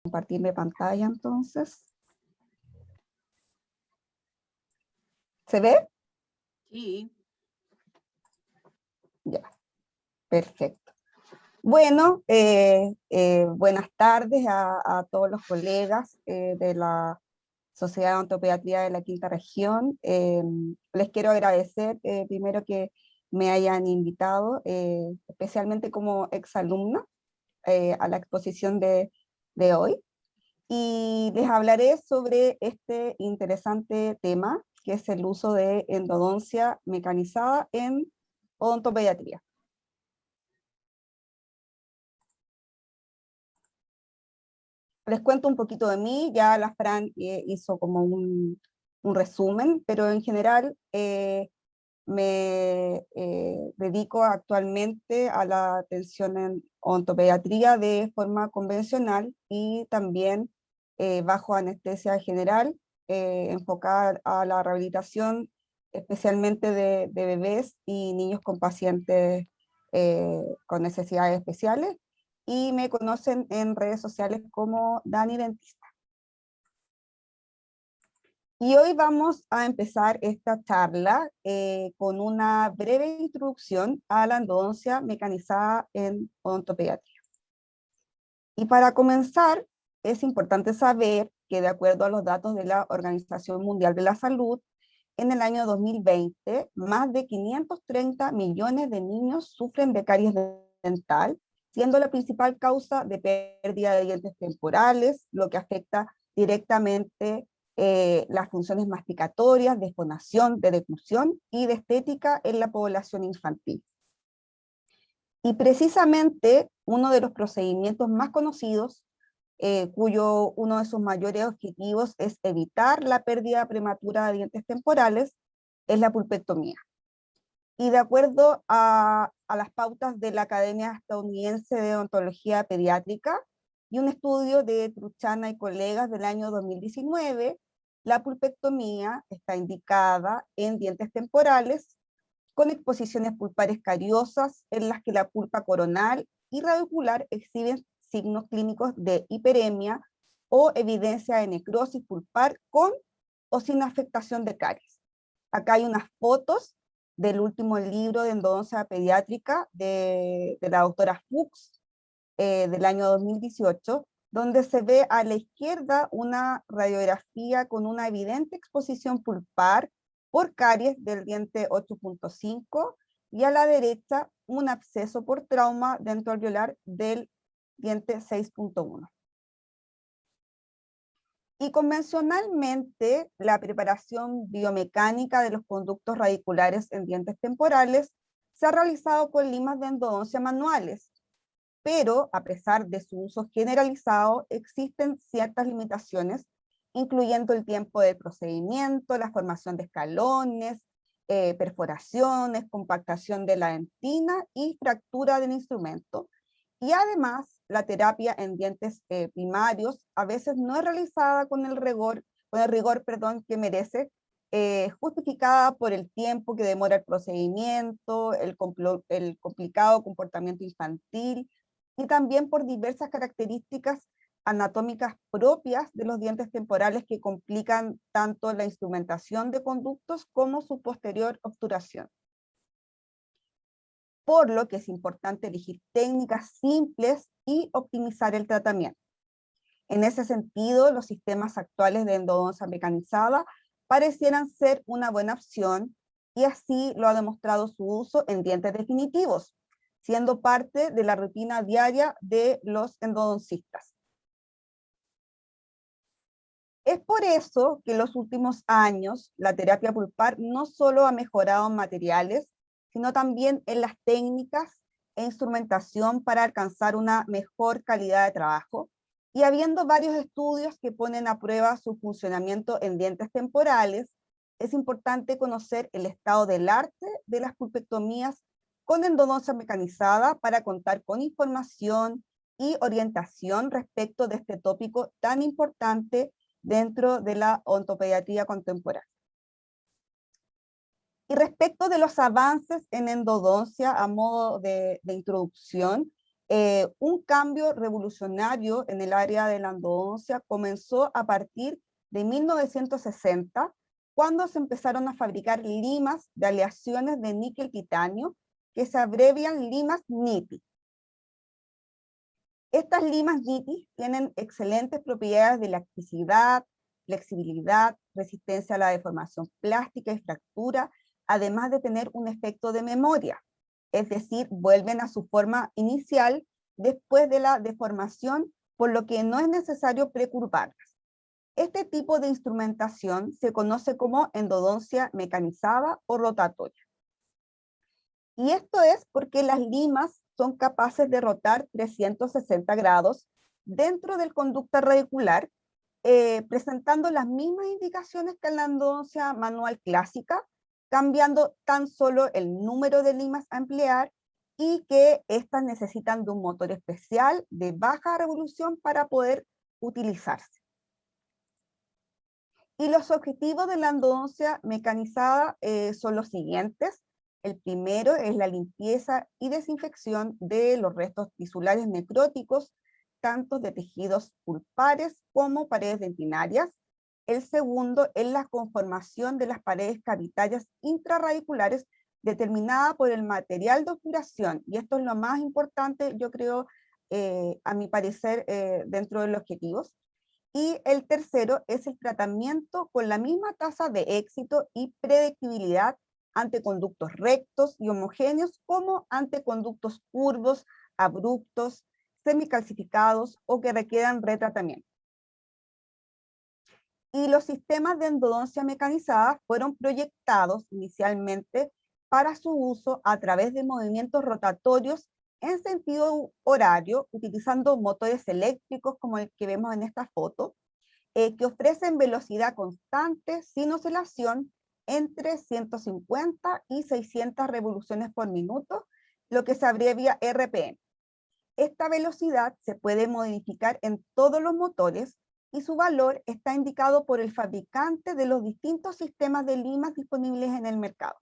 Compartirme pantalla entonces. ¿Se ve? Sí. Ya, perfecto. Bueno, buenas tardes a todos los colegas de la Sociedad de Odontopediatría de la Quinta Región. Les quiero agradecer primero que me hayan invitado, especialmente como exalumna, a la exposición de hoy. Y les hablaré sobre este interesante tema, que es el uso de endodoncia mecanizada en odontopediatría. Les cuento un poquito de mí, ya la Fran hizo como un resumen, pero en general me dedico actualmente a la atención en odontopediatría de forma convencional y también bajo anestesia general, enfocada a la rehabilitación especialmente de bebés y niños con pacientes con necesidades especiales, y me conocen en redes sociales como Dani Dentista. Y hoy vamos a empezar esta charla con una breve introducción a la endodoncia mecanizada en odontopediatría. Y para comenzar, es importante saber que de acuerdo a los datos de la Organización Mundial de la Salud, en el año 2020, más de 530 millones de niños sufren de caries dental, siendo la principal causa de pérdida de dientes temporales, lo que afecta directamente las funciones masticatorias, de fonación, de declusión y de estética en la población infantil. Y precisamente uno de los procedimientos más conocidos, cuyo uno de sus mayores objetivos es evitar la pérdida prematura de dientes temporales, es la pulpectomía. Y de acuerdo a las pautas de la Academia Estadounidense de Odontología Pediátrica y un estudio de Truchana y colegas del año 2019, la pulpectomía está indicada en dientes temporales con exposiciones pulpares cariosas en las que la pulpa coronal y radicular exhiben signos clínicos de hiperemia o evidencia de necrosis pulpar con o sin afectación de caries. Acá hay unas fotos del último libro de endodoncia pediátrica de la doctora Fuchs del año 2018, donde se ve a la izquierda una radiografía con una evidente exposición pulpar por caries del diente 8.5 y a la derecha un absceso por trauma dentro alveolar del diente 6.1. Y convencionalmente la preparación biomecánica de los conductos radiculares en dientes temporales se ha realizado con limas de endodoncia manuales, pero a pesar de su uso generalizado existen ciertas limitaciones, incluyendo el tiempo de procedimiento, la formación de escalones, perforaciones, compactación de la dentina y fractura del instrumento. Y además, la terapia en dientes primarios a veces no es realizada con el rigor que merece, justificada por el tiempo que demora el procedimiento, el complicado comportamiento infantil, y también por diversas características anatómicas propias de los dientes temporales que complican tanto la instrumentación de conductos como su posterior obturación. Por lo que es importante elegir técnicas simples y optimizar el tratamiento. En ese sentido, los sistemas actuales de endodoncia mecanizada parecieran ser una buena opción, y así lo ha demostrado su uso en dientes definitivos, siendo parte de la rutina diaria de los endodoncistas. Es por eso que en los últimos años la terapia pulpar no solo ha mejorado en materiales, sino también en las técnicas e instrumentación para alcanzar una mejor calidad de trabajo, y habiendo varios estudios que ponen a prueba su funcionamiento en dientes temporales, es importante conocer el estado del arte de las pulpectomías con endodoncia mecanizada para contar con información y orientación respecto de este tópico tan importante dentro de la odontopediatría contemporánea. Y respecto de los avances en endodoncia, a modo de introducción, Un cambio revolucionario en el área de la endodoncia comenzó a partir de 1960, cuando se empezaron a fabricar limas de aleaciones de níquel-titanio, que se abrevian limas NITI. Estas limas NITI tienen excelentes propiedades de elasticidad, flexibilidad, resistencia a la deformación plástica y fractura, además de tener un efecto de memoria, es decir, vuelven a su forma inicial después de la deformación, por lo que no es necesario precurvarlas. Este tipo de instrumentación se conoce como endodoncia mecanizada o rotatoria. Y esto es porque las limas son capaces de rotar 360 grados dentro del conducto radicular, presentando las mismas indicaciones que en la endodoncia manual clásica, cambiando tan solo el número de limas a emplear y que estas necesitan de un motor especial de baja revolución para poder utilizarse. Y los objetivos de la endodoncia mecanizada son los siguientes. El primero es la limpieza y desinfección de los restos tisulares necróticos, tanto de tejidos pulpares como paredes dentinarias. El segundo es la conformación de las paredes cavitarias intrarradiculares determinada por el material de obturación. Y esto es lo más importante, yo creo, a mi parecer, dentro de los objetivos. Y el tercero es el tratamiento con la misma tasa de éxito y predictibilidad ante conductos rectos y homogéneos como ante conductos curvos, abruptos, semicalcificados o que requieran retratamiento. Y los sistemas de endodoncia mecanizada fueron proyectados inicialmente para su uso a través de movimientos rotatorios en sentido horario, utilizando motores eléctricos como el que vemos en esta foto, que ofrecen velocidad constante sin oscilación entre 150 y 600 revoluciones por minuto, lo que se abrevia RPM. Esta velocidad se puede modificar en todos los motores y su valor está indicado por el fabricante de los distintos sistemas de limas disponibles en el mercado.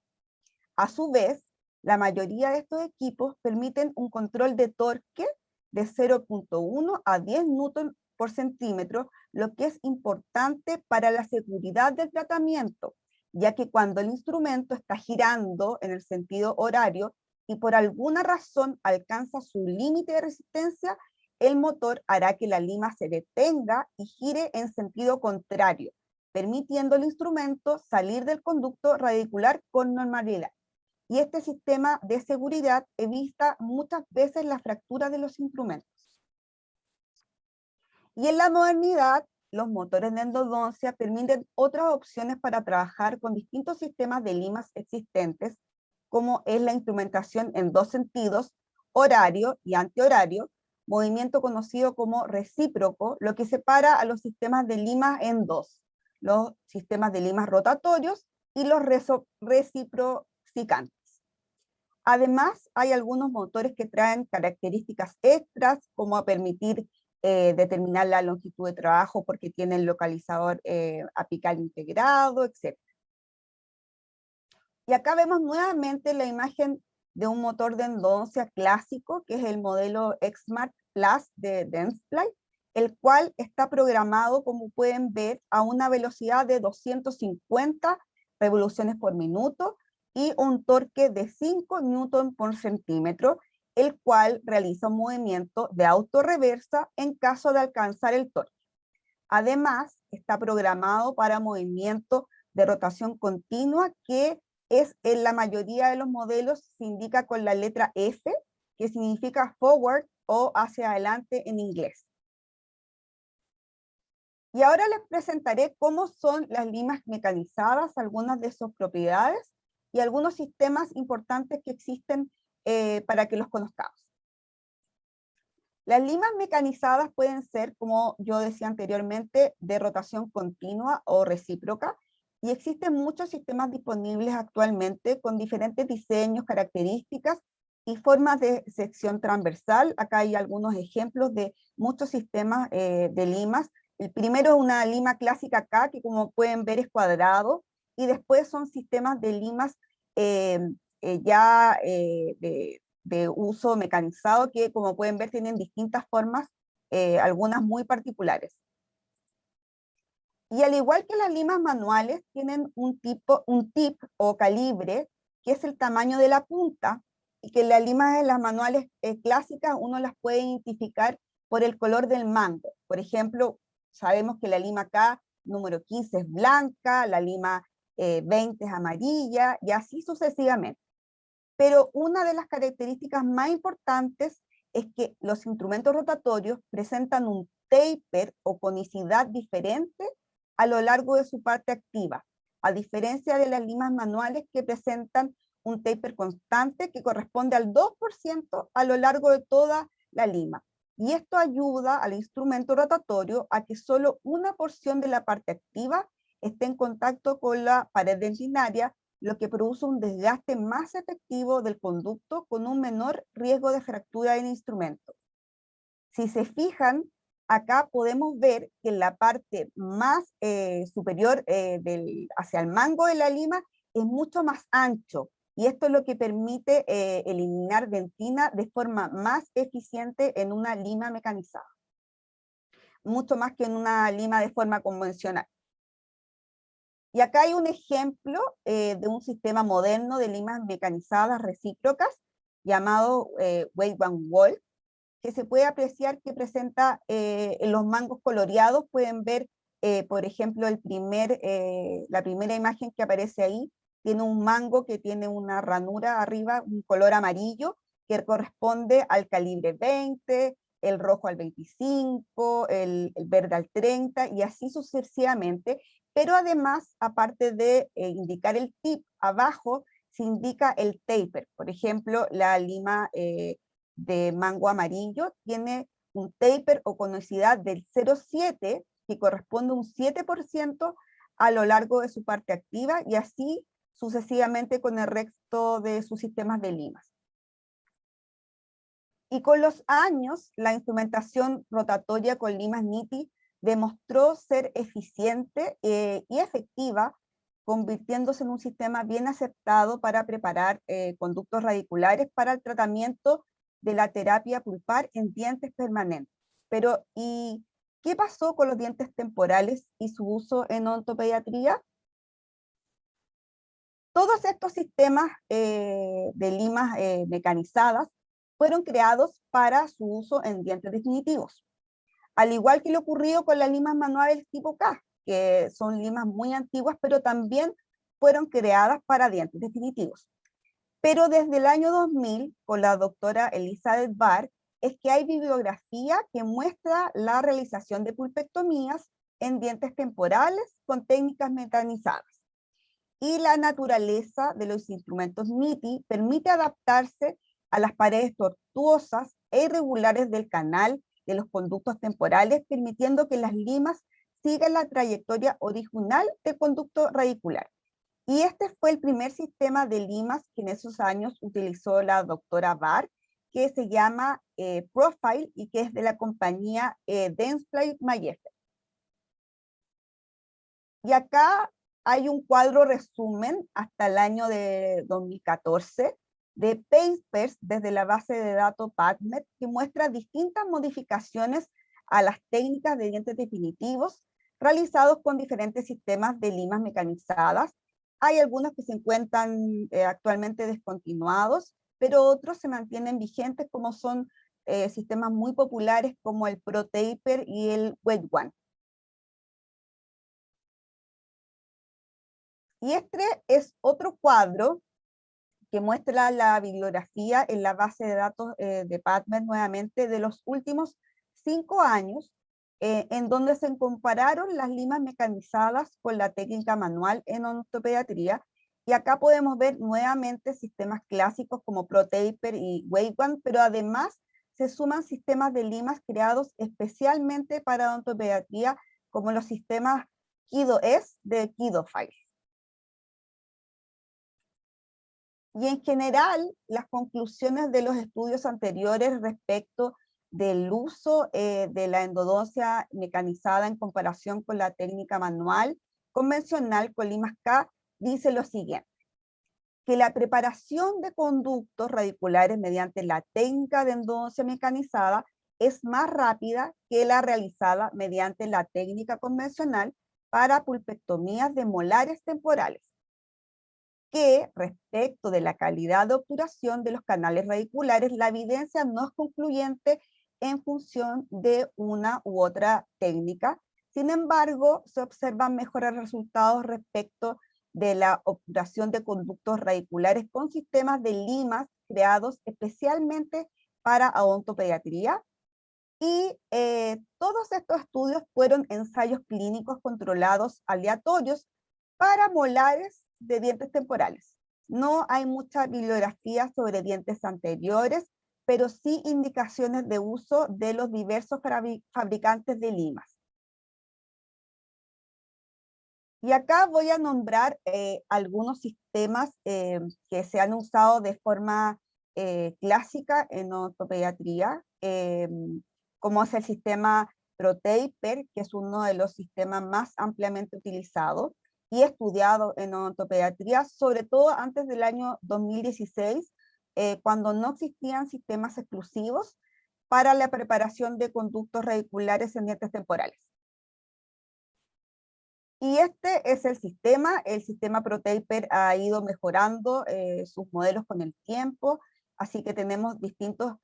A su vez, la mayoría de estos equipos permiten un control de torque de 0.1 a 10 newton por centímetro, lo que es importante para la seguridad del tratamiento, ya que cuando el instrumento está girando en el sentido horario y por alguna razón alcanza su límite de resistencia, el motor hará que la lima se detenga y gire en sentido contrario, permitiendo al instrumento salir del conducto radicular con normalidad. Y este sistema de seguridad evita muchas veces la fractura de los instrumentos. Y en la modernidad, los motores de endodoncia permiten otras opciones para trabajar con distintos sistemas de limas existentes, como es la instrumentación en dos sentidos, horario y antihorario, movimiento conocido como recíproco, lo que separa a los sistemas de limas en dos, los sistemas de limas rotatorios y los reciprocantes. Además, hay algunos motores que traen características extras, como a permitir determinar la longitud de trabajo porque tienen localizador apical integrado, etc. Y acá vemos nuevamente la imagen de un motor de endodoncia clásico, que es el modelo Exmart Plus de Dentsply, el cual está programado, como pueden ver, a una velocidad de 250 revoluciones por minuto y un torque de 5 newton por centímetro, el cual realiza un movimiento de autorreversa en caso de alcanzar el torque. Además, está programado para movimiento de rotación continua, que es en la mayoría de los modelos se indica con la letra F, que significa forward o hacia adelante en inglés. Y ahora les presentaré cómo son las limas mecanizadas, algunas de sus propiedades y algunos sistemas importantes que existen para que los conozcamos. Las limas mecanizadas pueden ser, como yo decía anteriormente, de rotación continua o recíproca, y existen muchos sistemas disponibles actualmente con diferentes diseños, características y formas de sección transversal. Acá hay algunos ejemplos de muchos sistemas de limas. El primero es una lima clásica acá, que como pueden ver es cuadrado, y después son sistemas de limas de de uso mecanizado que, como pueden ver, tienen distintas formas, algunas muy particulares. Y al igual que las limas manuales, tienen un tip o calibre, que es el tamaño de la punta, y que las limas de las manuales clásicas uno las puede identificar por el color del mango. Por ejemplo, sabemos que la lima K número 15 es blanca, la lima 20 es amarilla, y así sucesivamente. Pero una de las características más importantes es que los instrumentos rotatorios presentan un taper o conicidad diferente a lo largo de su parte activa, a diferencia de las limas manuales que presentan un taper constante que corresponde al 2% a lo largo de toda la lima. Y esto ayuda al instrumento rotatorio a que solo una porción de la parte activa esté en contacto con la pared dentinaria, lo que produce un desgaste más efectivo del conducto con un menor riesgo de fractura del instrumento. Si se fijan, acá podemos ver que en la parte más superior hacia el mango de la lima es mucho más ancho, y esto es lo que permite eliminar dentina de forma más eficiente en una lima mecanizada, mucho más que en una lima de forma convencional. Y acá hay un ejemplo de un sistema moderno de limas mecanizadas recíprocas llamado Wave and Wall, que se puede apreciar que presenta en los mangos coloreados. Pueden ver, por ejemplo, la primera imagen que aparece ahí, tiene un mango que tiene una ranura arriba, un color amarillo, que corresponde al calibre 20, el rojo al 25, el verde al 30, y así sucesivamente. Pero además, aparte de indicar el tip, abajo se indica el taper. Por ejemplo, la lima de mango amarillo tiene un taper o conicidad del 0,7, que corresponde a un 7% a lo largo de su parte activa, y así sucesivamente con el resto de sus sistemas de limas. Y con los años, la instrumentación rotatoria con limas NITI demostró ser eficiente y efectiva, convirtiéndose en un sistema bien aceptado para preparar conductos radiculares para el tratamiento de la terapia pulpar en dientes permanentes. Pero, ¿y qué pasó con los dientes temporales y su uso en odontopediatría? Todos estos sistemas de limas mecanizadas fueron creados para su uso en dientes definitivos, al igual que lo ocurrido con las limas manuales tipo K, que son limas muy antiguas, pero también fueron creadas para dientes definitivos. Pero desde el año 2000, con la doctora Elizabeth Barr, es que hay bibliografía que muestra la realización de pulpectomías en dientes temporales con técnicas mecanizadas. Y la naturaleza de los instrumentos NITI permite adaptarse a las paredes tortuosas e irregulares del canal de los conductos temporales, permitiendo que las limas sigan la trayectoria original del conducto radicular. Y este fue el primer sistema de limas que en esos años utilizó la doctora Barr, que se llama Profile y que es de la compañía Dentsply Mayesser. Y acá hay un cuadro resumen hasta el año de 2014 de papers desde la base de datos PubMed que muestra distintas modificaciones a las técnicas de dientes definitivos realizados con diferentes sistemas de limas mecanizadas. Hay algunos que se encuentran actualmente descontinuados, pero otros se mantienen vigentes, como son sistemas muy populares como el ProTaper y el Wave One. Y este es otro cuadro que muestra la bibliografía en la base de datos de PubMed nuevamente de los últimos 5 años, en donde se compararon las limas mecanizadas con la técnica manual en odontopediatría. Y acá podemos ver nuevamente sistemas clásicos como ProTaper y Wave One, pero además se suman sistemas de limas creados especialmente para odontopediatría, como los sistemas Kido-S de Kidofile. Y en general, las conclusiones de los estudios anteriores respecto del uso de la endodoncia mecanizada en comparación con la técnica manual convencional con limas K dice lo siguiente, que la preparación de conductos radiculares mediante la técnica de endodoncia mecanizada es más rápida que la realizada mediante la técnica convencional para pulpectomías de molares temporales, que respecto de la calidad de obturación de los canales radiculares, la evidencia no es concluyente en función de una u otra técnica. Sin embargo, se observan mejores resultados respecto de la obturación de conductos radiculares con sistemas de limas creados especialmente para odontopediatría. Y todos estos estudios fueron ensayos clínicos controlados aleatorios para molares de dientes temporales. No hay mucha bibliografía sobre dientes anteriores, pero sí indicaciones de uso de los diversos fabricantes de limas. Y acá voy a nombrar algunos sistemas que se han usado de forma clásica en odontopediatría, como es el sistema ProTaper, que es uno de los sistemas más ampliamente utilizados y estudiado en odontopediatría, sobre todo antes del año 2016, cuando no existían sistemas exclusivos para la preparación de conductos radiculares en dientes temporales. Y este es el sistema ProTaper ha ido mejorando sus modelos con el tiempo, así que tenemos distintos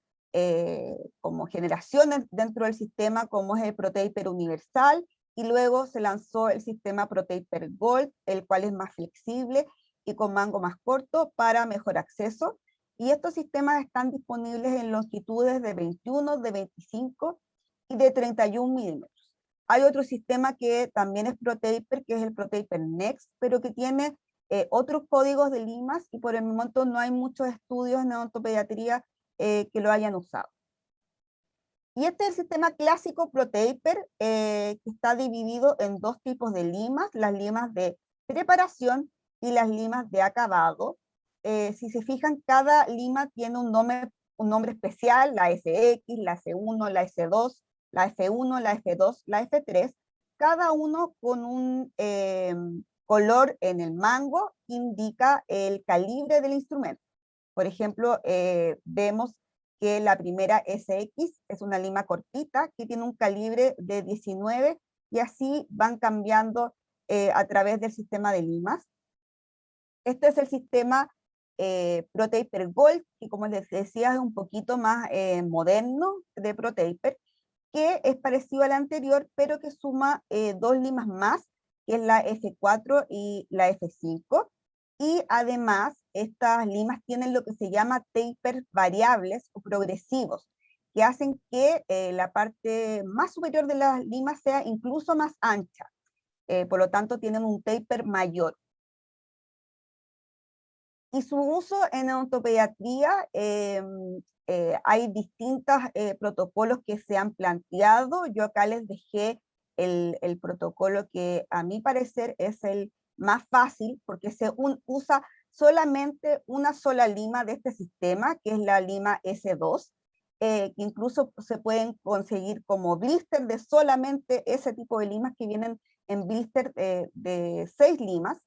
como generaciones dentro del sistema, como es el ProTaper universal, y luego se lanzó el sistema ProTaper Gold, el cual es más flexible y con mango más corto para mejor acceso, y estos sistemas están disponibles en longitudes de 21, de 25 y de 31 milímetros. Hay otro sistema que también es ProTaper, que es el ProTaper Next, pero que tiene otros códigos de limas y por el momento no hay muchos estudios en odontopediatría que lo hayan usado. Y este es el sistema clásico ProTaper, que está dividido en dos tipos de limas, las limas de preparación y las limas de acabado. Si se fijan, cada lima tiene un nombre especial, la SX, la C1, la S2, la F1, la F2, la F3, cada uno con un color en el mango que indica el calibre del instrumento. Por ejemplo, vemos que la primera SX es una lima cortita que tiene un calibre de 19 y así van cambiando a través del sistema de limas. Este es el sistema ProTaper Gold, que como les decía es un poquito más moderno de ProTaper, que es parecido al anterior, pero que suma dos limas más, que es la F4 y la F5. Y además, estas limas tienen lo que se llama taper variables o progresivos, que hacen que la parte más superior de las limas sea incluso más ancha. Por lo tanto, tienen un taper mayor. Y su uso en odontopediatría, hay distintos protocolos que se han planteado. Yo acá les dejé el protocolo que a mi parecer es el más fácil, porque se usa solamente una sola lima de este sistema, que es la lima S2, que incluso se pueden conseguir como blister de solamente ese tipo de limas que vienen en blister de 6 limas,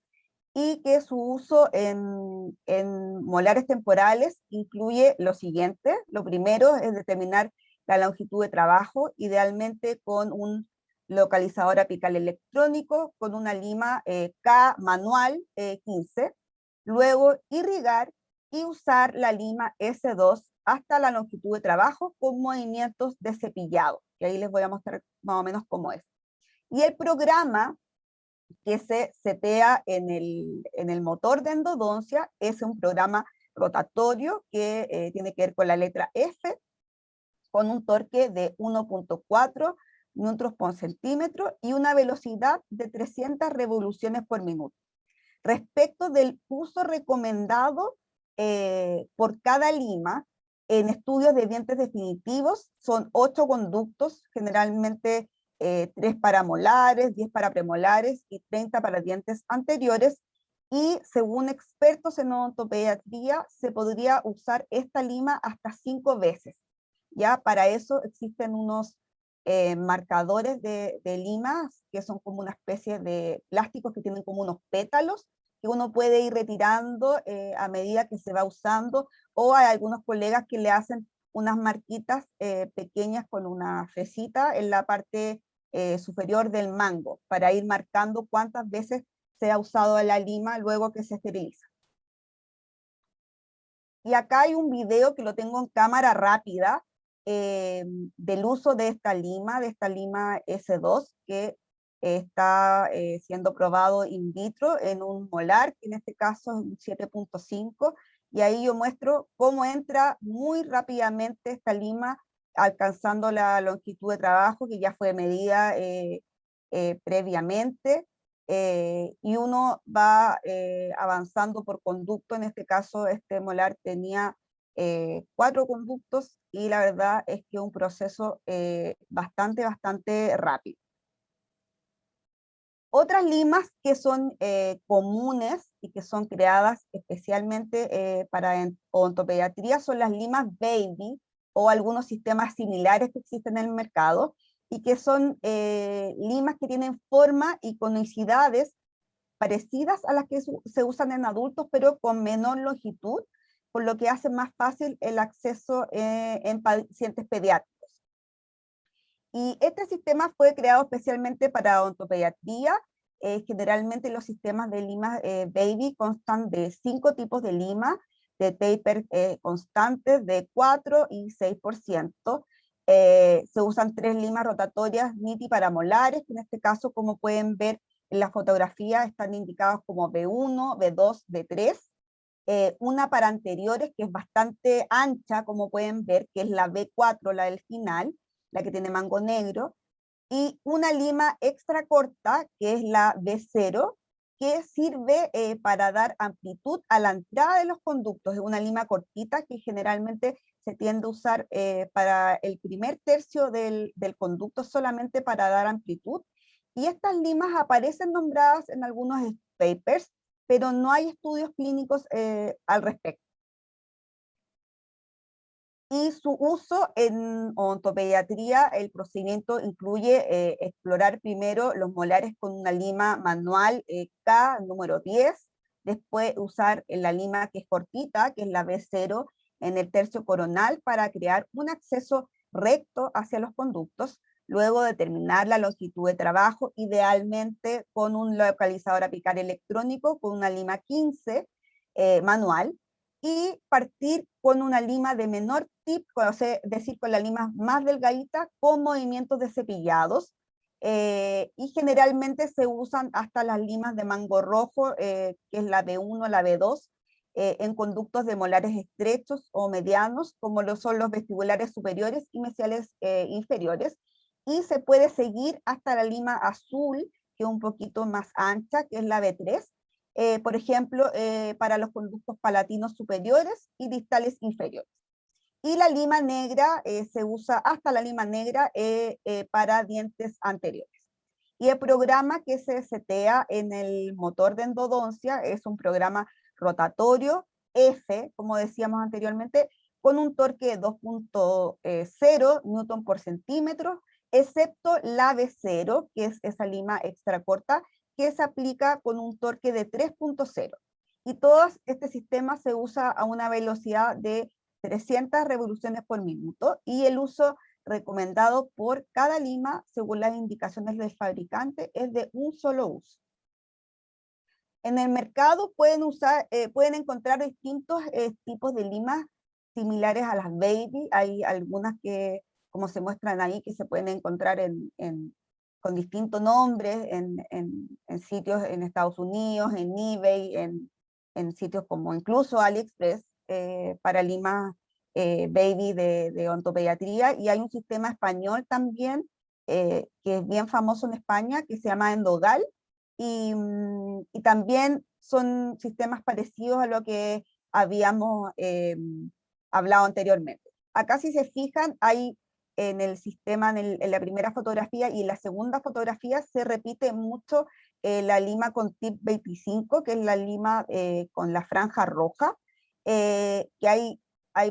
y que su uso en molares temporales incluye lo siguiente. Lo primero es determinar la longitud de trabajo, idealmente con un localizador apical electrónico, con una lima K manual 15. Luego irrigar y usar la lima S2 hasta la longitud de trabajo con movimientos de cepillado, que ahí les voy a mostrar más o menos cómo es. Y el programa que se setea en el motor de endodoncia es un programa rotatorio que tiene que ver con la letra F, con un torque de 1.4 newtons por centímetro y una velocidad de 300 revoluciones por minuto. Respecto del uso recomendado por cada lima, en estudios de dientes definitivos son 8 conductos, generalmente 3 para molares, 10 para premolares y 30 para dientes anteriores, y según expertos en odontopediatría se podría usar esta lima hasta 5 veces. Ya para eso existen unos marcadores de limas que son como una especie de plásticos que tienen como unos pétalos que uno puede ir retirando a medida que se va usando, o hay algunos colegas que le hacen unas marquitas pequeñas con una fresita en la parte superior del mango, para ir marcando cuántas veces se ha usado la lima luego que se esteriliza. Y acá hay un video que lo tengo en cámara rápida del uso de esta lima S2, que está siendo probado in vitro en un molar, que en este caso es un 7.5, y ahí yo muestro cómo entra muy rápidamente esta lima, alcanzando la longitud de trabajo que ya fue medida previamente, y uno va avanzando por conducto. En este caso este molar tenía 4 conductos, y la verdad es que un proceso bastante rápido. Otras limas que son comunes y que son creadas especialmente para odontopediatría son las limas baby, o algunos sistemas similares que existen en el mercado, y que son limas que tienen forma y conicidades parecidas a las que se usan en adultos, pero con menor longitud, por lo que hace más fácil el acceso en pacientes pediátricos. Y este sistema fue creado especialmente para odontopediatría. Generalmente los sistemas de limas baby constan de 5 tipos de lima, de taper constantes de 4 y 6%. Se usan 3 limas rotatorias NITI para molares, que en este caso, como pueden ver en la fotografía, están indicados como B1, B2, B3. Una para anteriores, que es bastante ancha, como pueden ver, que es la B4, la del final, la que tiene mango negro, y una lima extra corta, que es la B0, que sirve para dar amplitud a la entrada de los conductos. Es una lima cortita que generalmente se tiende a usar para el primer tercio del conducto, solamente para dar amplitud, y estas limas aparecen nombradas en algunos papers, pero no hay estudios clínicos al respecto. Y su uso en odontopediatría, el procedimiento incluye explorar primero los molares con una lima manual K número 10, después usar la lima que es cortita, que es la B0, en el tercio coronal para crear un acceso recto hacia los conductos, luego determinar la longitud de trabajo, idealmente con un localizador apical electrónico, con una lima 15 manual, y partir con una lima de menor tip, es decir, con la lima más delgadita, con movimientos de cepillados, y generalmente se usan hasta las limas de mango rojo, que es la B1, la B2, en conductos de molares estrechos o medianos, como lo son los vestibulares superiores y mesiales inferiores, y se puede seguir hasta la lima azul, que es un poquito más ancha, que es la B3, por ejemplo, para los conductos palatinos superiores y distales inferiores. Y la lima negra se usa hasta la lima negra para dientes anteriores. Y el programa que se setea en el motor de endodoncia es un programa rotatorio F, como decíamos anteriormente, con un torque de 2.0 newton por centímetro, excepto la B0, que es esa lima extra corta, que se aplica con un torque de 3.0. Y todo este sistema se usa a una velocidad de 300 revoluciones por minuto, y el uso recomendado por cada lima, según las indicaciones del fabricante, es de un solo uso. En el mercado pueden encontrar distintos tipos de limas similares a las baby. Hay algunas que, como se muestran ahí, que se pueden encontrar con distintos nombres en sitios en Estados Unidos, en eBay, en sitios como incluso AliExpress, para limas baby de odontopediatría. Y hay un sistema español también, que es bien famoso en España, que se llama Endogal, y también son sistemas parecidos a lo que habíamos hablado anteriormente. Acá, si se fijan, hay en el sistema, en la primera fotografía y en la segunda fotografía, se repite mucho la lima con tip 25, que es la lima con la franja roja, que hay,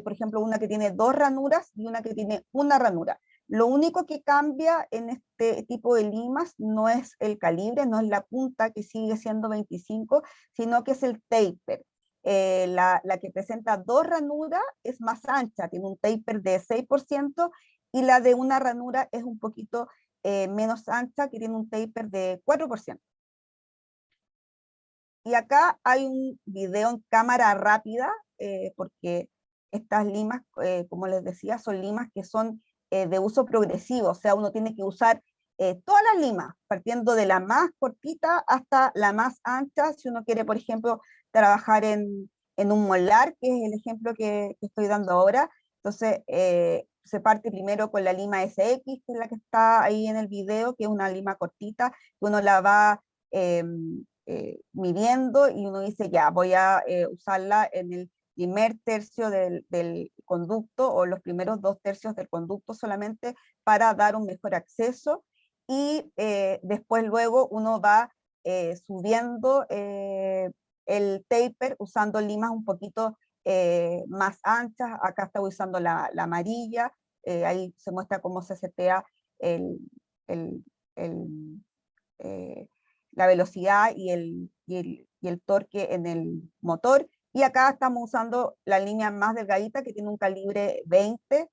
por ejemplo, una que tiene 2 ranuras y una que tiene una ranura. Lo único que cambia en este tipo de limas no es el calibre, no es la punta que sigue siendo 25, sino que es el taper. La que presenta 2 ranuras es más ancha, tiene un taper de 6%, y la de una ranura es un poquito menos ancha, que tiene un taper de 4%. Y acá hay un video en cámara rápida, porque estas limas, como les decía, son limas que son de uso progresivo, o sea, uno tiene que usar todas las limas, partiendo de la más cortita hasta la más ancha, si uno quiere, por ejemplo, trabajar en un molar, que es el ejemplo que estoy dando ahora. Entonces, se parte primero con la lima SX, que es la que está ahí en el video, que es una lima cortita, que uno la va midiendo, y uno dice, ya, voy a usarla en el primer tercio del conducto, o los primeros 2 tercios del conducto solamente, para dar un mejor acceso, y después luego uno va subiendo el taper usando limas un poquito más anchas. Acá está usando la amarilla, ahí se muestra cómo se setea el, el, el, eh, la velocidad y el torque en el motor. Y acá estamos usando la línea más delgadita, que tiene un calibre 20,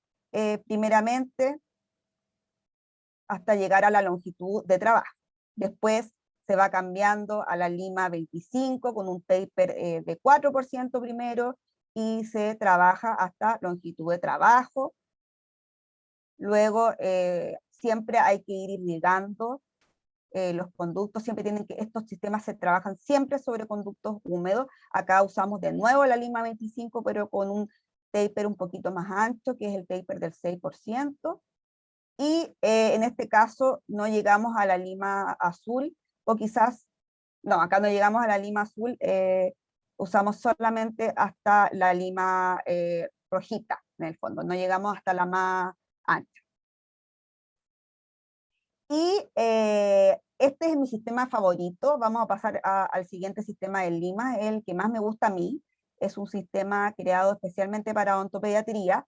primeramente, hasta llegar a la longitud de trabajo. Después se va cambiando a la lima 25 con un taper de 4% primero, y se trabaja hasta longitud de trabajo. Luego siempre hay que ir irrigando los conductos, siempre tienen que, estos sistemas se trabajan siempre sobre conductos húmedos. Acá usamos de nuevo la lima 25, pero con un taper un poquito más ancho, que es el taper del 6%. Y en este caso no llegamos a la lima azul, o quizás, no, acá no llegamos a la lima azul, usamos solamente hasta la lima rojita, en el fondo, no llegamos hasta la más ancha. Y este es mi sistema favorito. Vamos a pasar al siguiente sistema de limas, el que más me gusta a mí. Es un sistema creado especialmente para odontopediatría,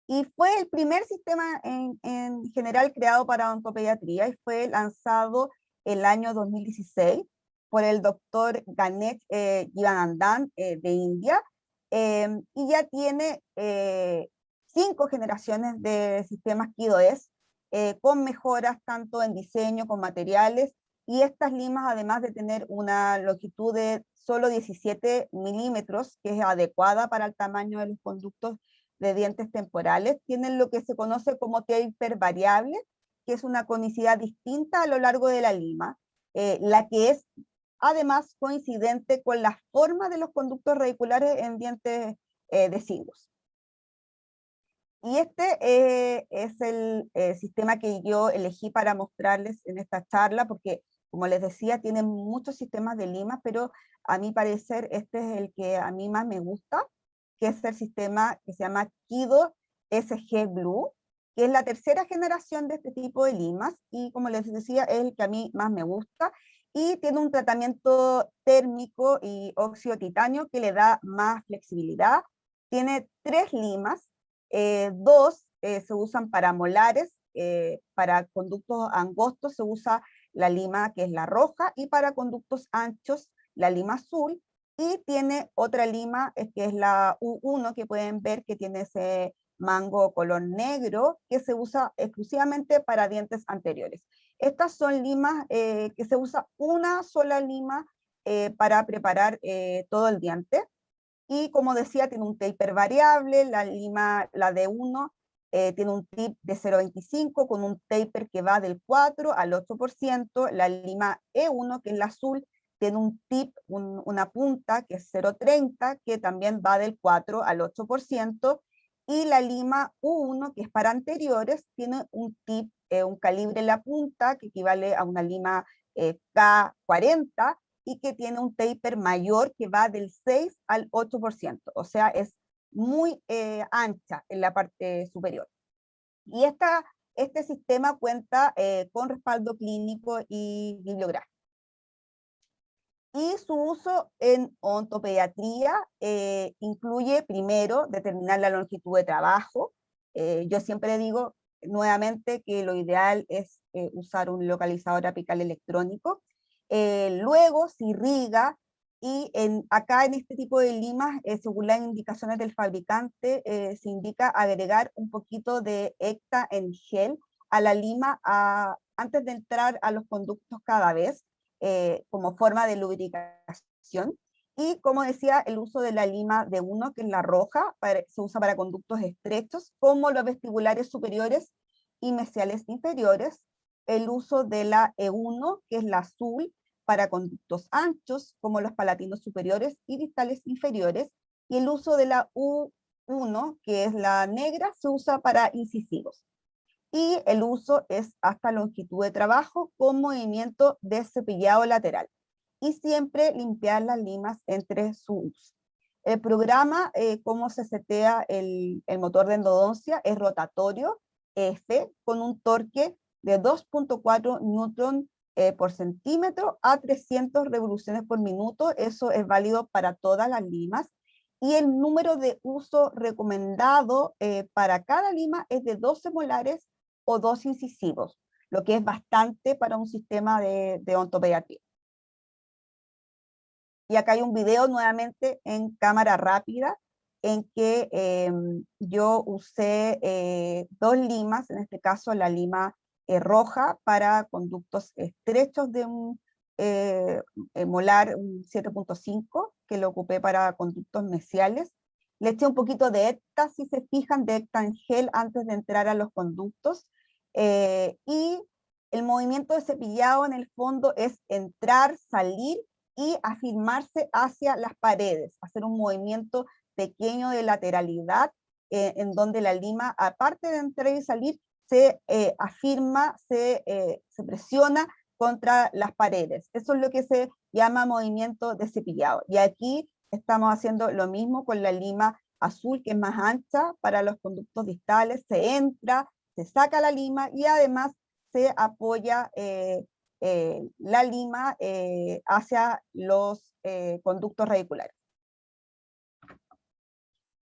y fue el primer sistema en general creado para odontopediatría, y fue lanzado el año 2016 por el doctor Ganesh Jivanandan de India, y ya tiene 5 generaciones de sistemas KIDO-ES, con mejoras tanto en diseño, con materiales, y estas limas, además de tener una longitud de solo 17 milímetros, que es adecuada para el tamaño de los conductos de dientes temporales, tienen lo que se conoce como taper variable, que es una conicidad distinta a lo largo de la lima, la que es además coincidente con la forma de los conductos radiculares en dientes deciduos. Y este es el sistema que yo elegí para mostrarles en esta charla, porque, como les decía, tienen muchos sistemas de limas, pero a mi parecer este es el que a mí más me gusta, que es el sistema que se llama Kido SG Blue, que es la tercera generación de este tipo de limas, y como les decía, es el que a mí más me gusta, y tiene un tratamiento térmico y óxido titanio que le da más flexibilidad. Tiene 3 limas, 2 se usan para molares, para conductos angostos se usa la lima que es la roja, y para conductos anchos la lima azul, y tiene otra lima que es la U1, que pueden ver que tiene ese mango color negro, que se usa exclusivamente para dientes anteriores. Estas son limas que se usa una sola lima para preparar todo el diente. Y como decía, tiene un taper variable, la lima, la D1, tiene un tip de 0,25 con un taper que va del 4 al 8%, la lima E1, que es la azul, tiene un tip, una punta que es 0,30, que también va del 4 al 8%, y la lima U1, que es para anteriores, tiene un tip, un calibre en la punta, que equivale a una lima K40, y que tiene un taper mayor que va del 6 al 8%, o sea, es muy ancha en la parte superior. Y este sistema cuenta con respaldo clínico y bibliográfico. Y su uso en odontopediatría incluye primero determinar la longitud de trabajo. Yo siempre digo nuevamente que lo ideal es usar un localizador apical electrónico. Luego se irriga y acá en este tipo de limas, según las indicaciones del fabricante, se indica agregar un poquito de ECTA en gel a la lima antes de entrar a los conductos cada vez, como forma de lubricación. Y como decía, el uso de la lima D1, que es la roja, se usa para conductos estrechos, como los vestibulares superiores y mesiales inferiores. El uso de la E1, que es la azul, para conductos anchos, como los palatinos superiores y distales inferiores. Y el uso de la U1, que es la negra, se usa para incisivos. Y el uso es hasta longitud de trabajo con movimiento de cepillado lateral. Y siempre limpiar las limas entre su uso. El programa, cómo se setea el motor de endodoncia, es rotatorio F con un torque de 2.4 newton por centímetro a 300 revoluciones por minuto. Eso es válido para todas las limas. Y el número de uso recomendado para cada lima es de 12 molares o 2 incisivos, lo que es bastante para un sistema de odontopediatría. Y acá hay un video nuevamente en cámara rápida en que yo usé 2 limas, en este caso la lima roja para conductos estrechos de un molar 7.5, que lo ocupé para conductos mesiales. Le eché un poquito de ECTA, si se fijan, de ECTA en gel antes de entrar a los conductos. Y el movimiento de cepillado en el fondo es entrar, salir y afirmarse hacia las paredes, hacer un movimiento pequeño de lateralidad en donde la lima, aparte de entrar y salir, se afirma, se presiona contra las paredes. Eso es lo que se llama movimiento de cepillado. Y aquí estamos haciendo lo mismo con la lima azul, que es más ancha para los conductos distales. Se entra, se saca la lima y además se apoya la lima hacia los conductos radiculares.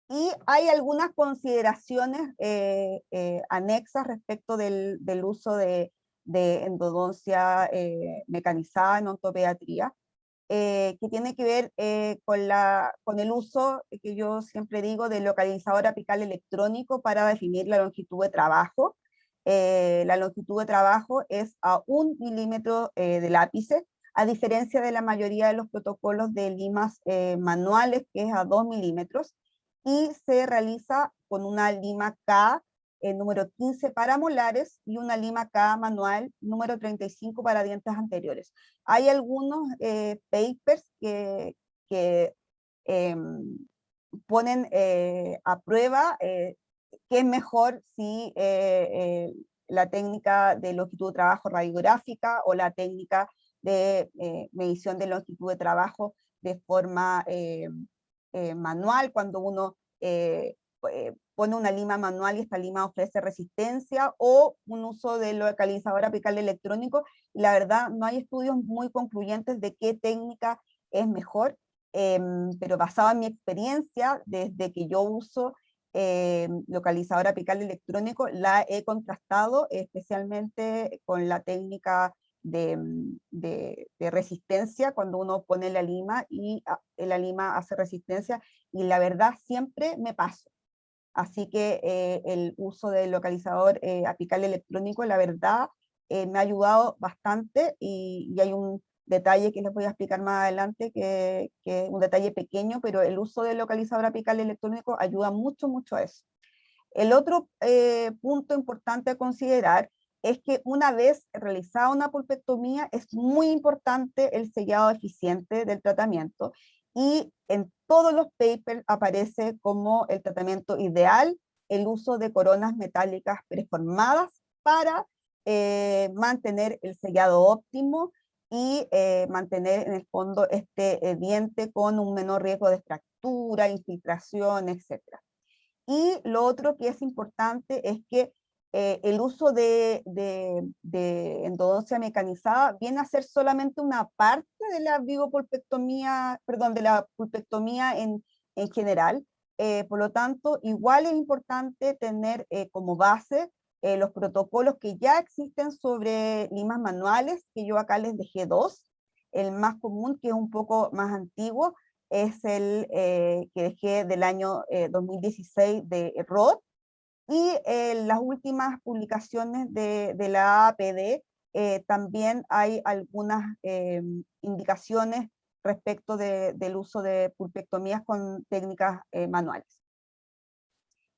Y hay algunas consideraciones anexas respecto del uso de endodoncia mecanizada en odontopediatría, que tiene que ver con el uso, que yo siempre digo, del localizador apical electrónico para definir la longitud de trabajo. La longitud de trabajo es a 1 milímetro del ápice, a diferencia de la mayoría de los protocolos de limas manuales, que es a 2 milímetros, y se realiza con una lima K número 15 para molares y una lima K manual número 35 para dientes anteriores. Hay algunos papers que ponen a prueba qué es mejor si la técnica de longitud de trabajo radiográfica o la técnica de medición de longitud de trabajo de forma manual, cuando uno pone una lima manual y esta lima ofrece resistencia, o un uso de localizador apical electrónico. Y la verdad no hay estudios muy concluyentes de qué técnica es mejor, pero basado en mi experiencia, desde que yo uso localizador apical electrónico, la he contrastado especialmente con la técnica de resistencia, cuando uno pone la lima y la lima hace resistencia, y la verdad siempre me paso. Así que el uso del localizador apical electrónico, la verdad, me ha ayudado bastante, y hay un detalle que les voy a explicar más adelante, que es un detalle pequeño, pero el uso del localizador apical electrónico ayuda mucho, mucho a eso. El otro punto importante a considerar es que una vez realizada una pulpectomía es muy importante el sellado eficiente del tratamiento, y en todos los papers aparece como el tratamiento ideal el uso de coronas metálicas preformadas para mantener el sellado óptimo y mantener en el fondo este diente con un menor riesgo de fractura, infiltración, etc. Y lo otro que es importante es que el uso de endodoncia mecanizada viene a ser solamente una parte de la vigopulpectomía, perdón, de la pulpectomía en general. Por lo tanto, igual es importante tener como base los protocolos que ya existen sobre limas manuales, que yo acá les dejé dos. El más común, que es un poco más antiguo, es el que dejé del año 2016 de Roth, y las últimas publicaciones de la APD también hay algunas indicaciones respecto del uso de pulpectomías con técnicas manuales.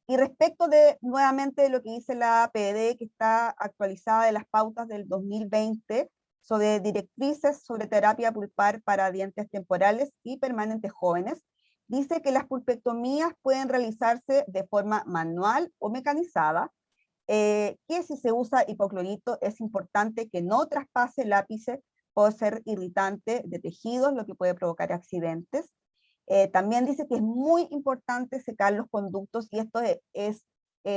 Y respecto de, nuevamente, lo que dice la APD, que está actualizada de las pautas del 2020, sobre directrices sobre terapia pulpar para dientes temporales y permanentes jóvenes, dice que las pulpectomías pueden realizarse de forma manual o mecanizada, que si se usa hipoclorito es importante que no traspase el ápice por ser irritante de tejidos, lo que puede provocar accidentes. También dice que es muy importante secar los conductos, y esto es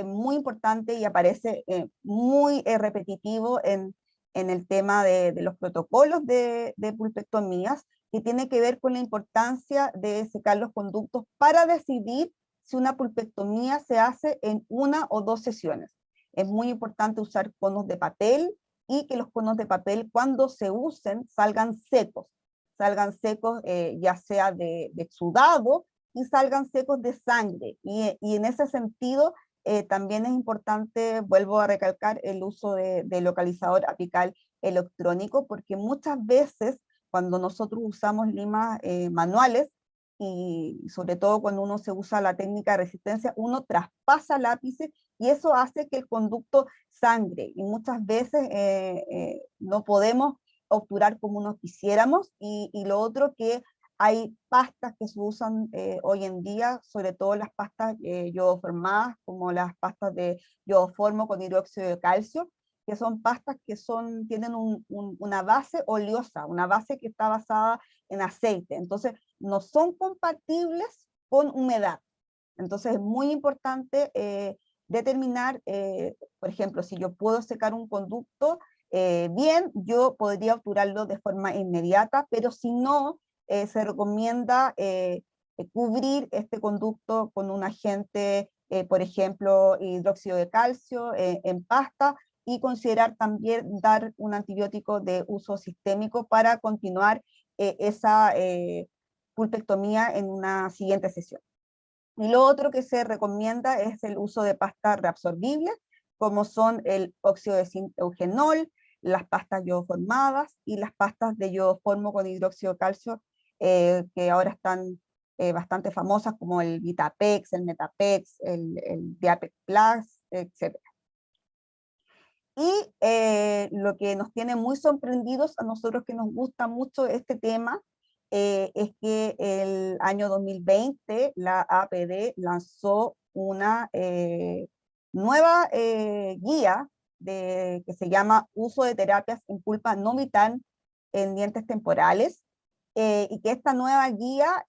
muy importante y aparece muy repetitivo en el tema de los protocolos de pulpectomías, que tiene que ver con la importancia de secar los conductos para decidir si una pulpectomía se hace en una o dos sesiones. Es muy importante usar conos de papel, y que los conos de papel, cuando se usen, salgan secos, ya sea de exudado, y salgan secos de sangre. Y en ese sentido, también es importante, vuelvo a recalcar, el uso de localizador apical electrónico, porque muchas veces cuando nosotros usamos limas manuales, y sobre todo cuando uno se usa la técnica de resistencia, uno traspasa el ápice, y eso hace que el conducto sangre, y muchas veces no podemos obturar como uno quisiéramos. Y lo otro, que hay pastas que se usan hoy en día, sobre todo las pastas yodoformadas, como las pastas de yodoformo con hidróxido de calcio, que son pastas que tienen una base oleosa, una base que está basada en aceite, entonces no son compatibles con humedad. Entonces es muy importante determinar, por ejemplo, si yo puedo secar un conducto, bien, yo podría obturarlo de forma inmediata, pero si no, se recomienda cubrir este conducto con un agente, por ejemplo, hidróxido de calcio en pasta, y considerar también dar un antibiótico de uso sistémico para continuar esa pulpectomía en una siguiente sesión. Y lo otro que se recomienda es el uso de pastas reabsorbibles, como son el óxido de zinc eugenol, las pastas yodoformadas y las pastas de yodoformo con hidróxido de calcio, que ahora están bastante famosas, como el Vitapex, el Metapex, el Diapex Plus, etc. Y lo que nos tiene muy sorprendidos a nosotros, que nos gusta mucho este tema, es que el año 2020 la APD lanzó una nueva guía que se llama Uso de terapias en pulpa no vital en dientes temporales, y que esta nueva guía